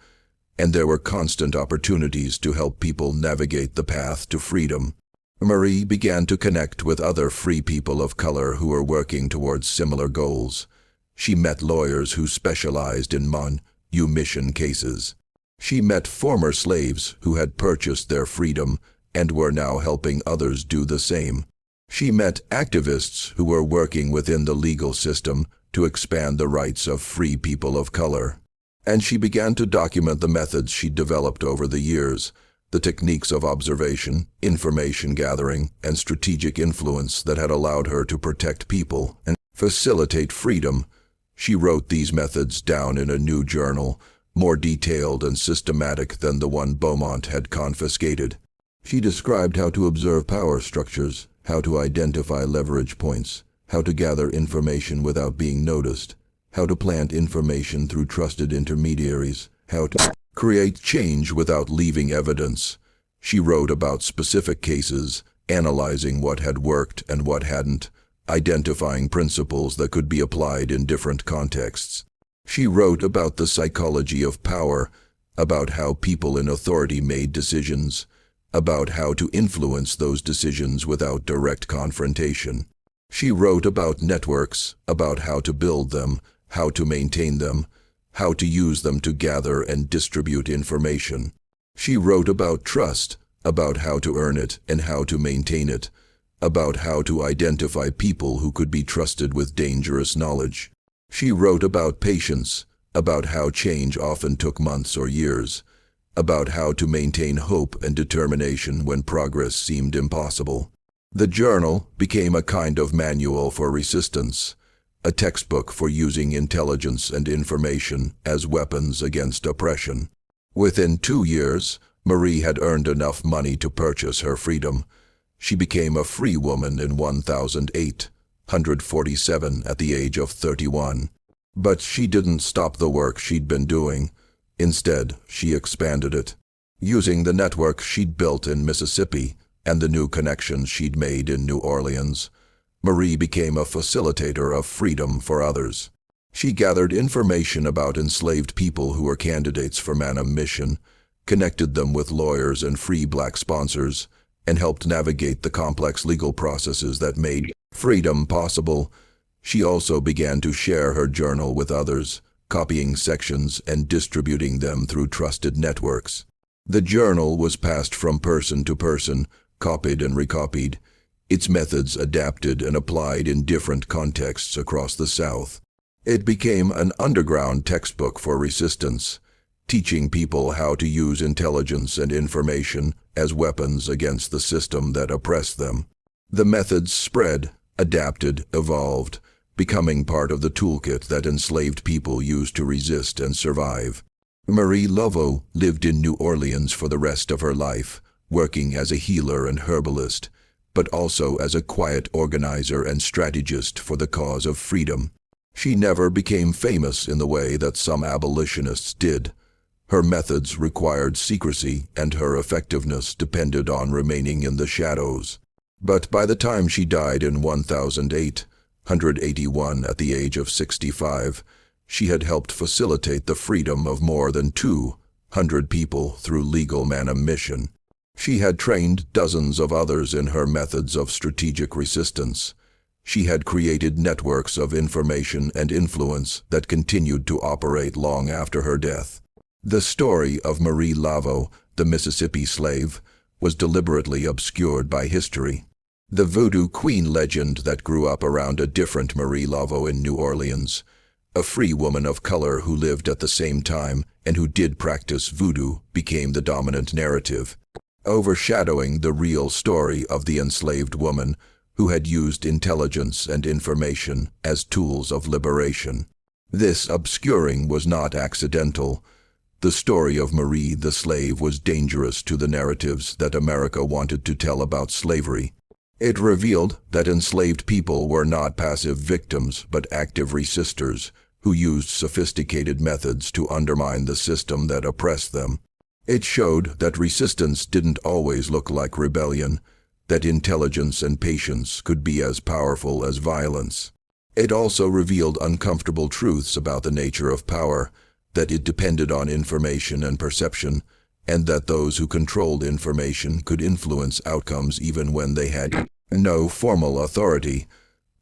and there were constant opportunities to help people navigate the path to freedom. Marie began to connect with other free people of color who were working towards similar goals. She met lawyers who specialized in manumission cases. She met former slaves who had purchased their freedom and were now helping others do the same. She met activists who were working within the legal system to expand the rights of free people of color. And she began to document the methods she'd developed over the years, the techniques of observation, information gathering, and strategic influence that had allowed her to protect people and facilitate freedom. She wrote these methods down in a new journal, more detailed and systematic than the one Beaumont had confiscated. She described how to observe power structures, how to identify leverage points, how to gather information without being noticed, how to plant information through trusted intermediaries, how to create change without leaving evidence. She wrote about specific cases, analyzing what had worked and what hadn't, identifying principles that could be applied in different contexts. She wrote about the psychology of power, about how people in authority made decisions, about how to influence those decisions without direct confrontation. She wrote about networks, about how to build them, how to maintain them, how to use them to gather and distribute information. She wrote about trust, about how to earn it and how to maintain it, about how to identify people who could be trusted with dangerous knowledge. She wrote about patience, about how change often took months or years, about how to maintain hope and determination when progress seemed impossible. The journal became a kind of manual for resistance, a textbook for using intelligence and information as weapons against oppression. Within 2 years, Marie had earned enough money to purchase her freedom. She became a free woman in 1847 at the age of 31. But she didn't stop the work she'd been doing. Instead, she expanded it. Using the network she'd built in Mississippi and the new connections she'd made in New Orleans, Marie became a facilitator of freedom for others. She gathered information about enslaved people who were candidates for Manam mission, connected them with lawyers and free black sponsors, and helped navigate the complex legal processes that made freedom possible. She also began to share her journal with others, copying sections and distributing them through trusted networks. The journal was passed from person to person, copied and recopied, its methods adapted and applied in different contexts across the South. It became an underground textbook for resistance, teaching people how to use intelligence and information as weapons against the system that oppressed them. The methods spread, adapted, evolved, becoming part of the toolkit that enslaved people used to resist and survive. Marie Laveau lived in New Orleans for the rest of her life, working as a healer and herbalist, but also as a quiet organizer and strategist for the cause of freedom. She never became famous in the way that some abolitionists did. Her methods required secrecy, and her effectiveness depended on remaining in the shadows. But by the time she died in 1881 at the age of 65, she had helped facilitate the freedom of more than 200 people through legal manumission. She had trained dozens of others in her methods of strategic resistance. She had created networks of information and influence that continued to operate long after her death. The story of Marie Laveau, the Mississippi slave, was deliberately obscured by history. The voodoo queen legend that grew up around a different Marie Laveau in New Orleans, a free woman of color who lived at the same time and who did practice voodoo, became the dominant narrative, overshadowing the real story of the enslaved woman who had used intelligence and information as tools of liberation. This obscuring was not accidental. The story of Marie the slave was dangerous to the narratives that America wanted to tell about slavery. It revealed that enslaved people were not passive victims but active resistors who used sophisticated methods to undermine the system that oppressed them. It showed that resistance didn't always look like rebellion, that intelligence and patience could be as powerful as violence. It also revealed uncomfortable truths about the nature of power, that it depended on information and perception, and that those who controlled information could influence outcomes even when they had no formal authority.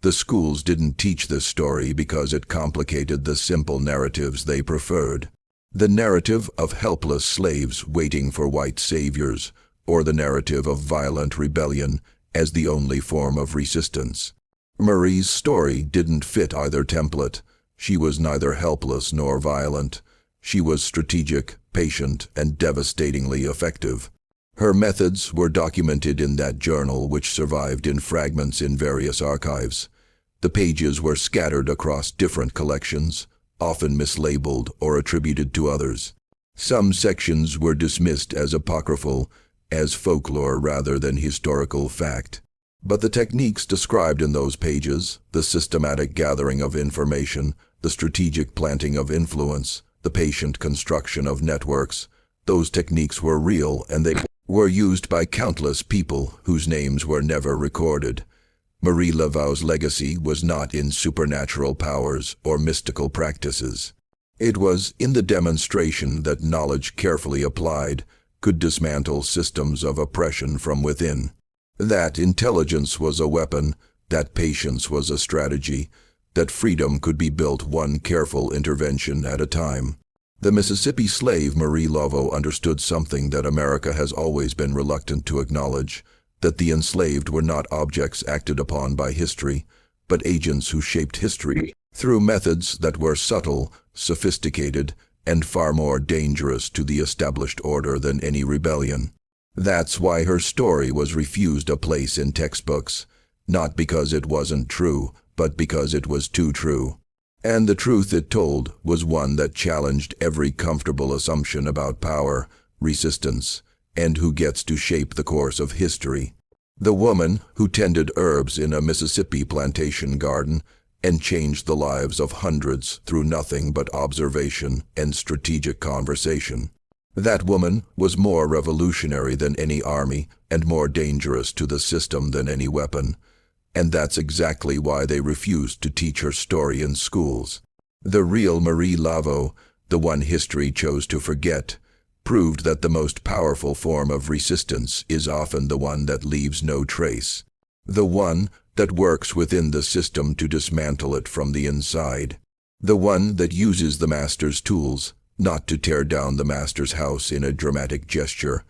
The schools didn't teach this story because it complicated the simple narratives they preferred. The narrative of helpless slaves waiting for white saviors, or the narrative of violent rebellion as the only form of resistance. Marie's story didn't fit either template. She was neither helpless nor violent. She was strategic, patient, and devastatingly effective. Her methods were documented in that journal, which survived in fragments in various archives. The pages were scattered across different collections, often mislabeled or attributed to others. Some sections were dismissed as apocryphal, as folklore rather than historical fact. But the techniques described in those pages, the systematic gathering of information, the strategic planting of influence, the patient construction of networks, those techniques were real, and they were used by countless people whose names were never recorded. Marie Laveau's legacy was not in supernatural powers or mystical practices. It was in the demonstration that knowledge carefully applied could dismantle systems of oppression from within. That intelligence was a weapon, that patience was a strategy, that freedom could be built one careful intervention at a time. The Mississippi slave Marie Laveau understood something that America has always been reluctant to acknowledge, that the enslaved were not objects acted upon by history, but agents who shaped history through methods that were subtle, sophisticated, and far more dangerous to the established order than any rebellion. That's why her story was refused a place in textbooks, not because it wasn't true, but because it was too true. And the truth it told was one that challenged every comfortable assumption about power, resistance, and who gets to shape the course of history. The woman who tended herbs in a Mississippi plantation garden and changed the lives of hundreds through nothing but observation and strategic conversation. That woman was more revolutionary than any army and more dangerous to the system than any weapon. And that's exactly why they refused to teach her story in schools. The real Marie Laveau, the one history chose to forget, proved that the most powerful form of resistance is often the one that leaves no trace, the one that works within the system to dismantle it from the inside, the one that uses the master's tools, not to tear down the master's house in a dramatic gesture,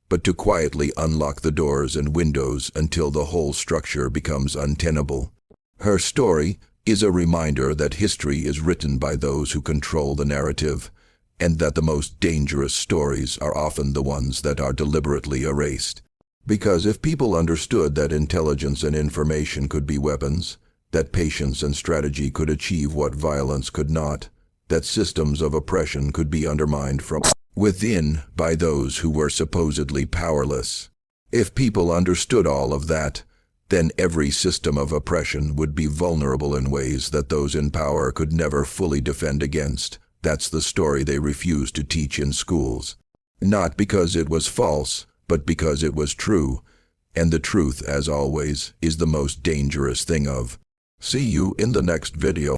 but to quietly unlock the doors and windows until the whole structure becomes untenable. Her story is a reminder that history is written by those who control the narrative, and that the most dangerous stories are often the ones that are deliberately erased. Because if people understood that intelligence and information could be weapons, that patience and strategy could achieve what violence could not, that systems of oppression could be undermined from within by those who were supposedly powerless. If people understood all of that, then every system of oppression would be vulnerable in ways that those in power could never fully defend against. That's the story they refused to teach in schools. Not because it was false, but because it was true. And the truth, as always, is the most dangerous thing of. See you in the next video.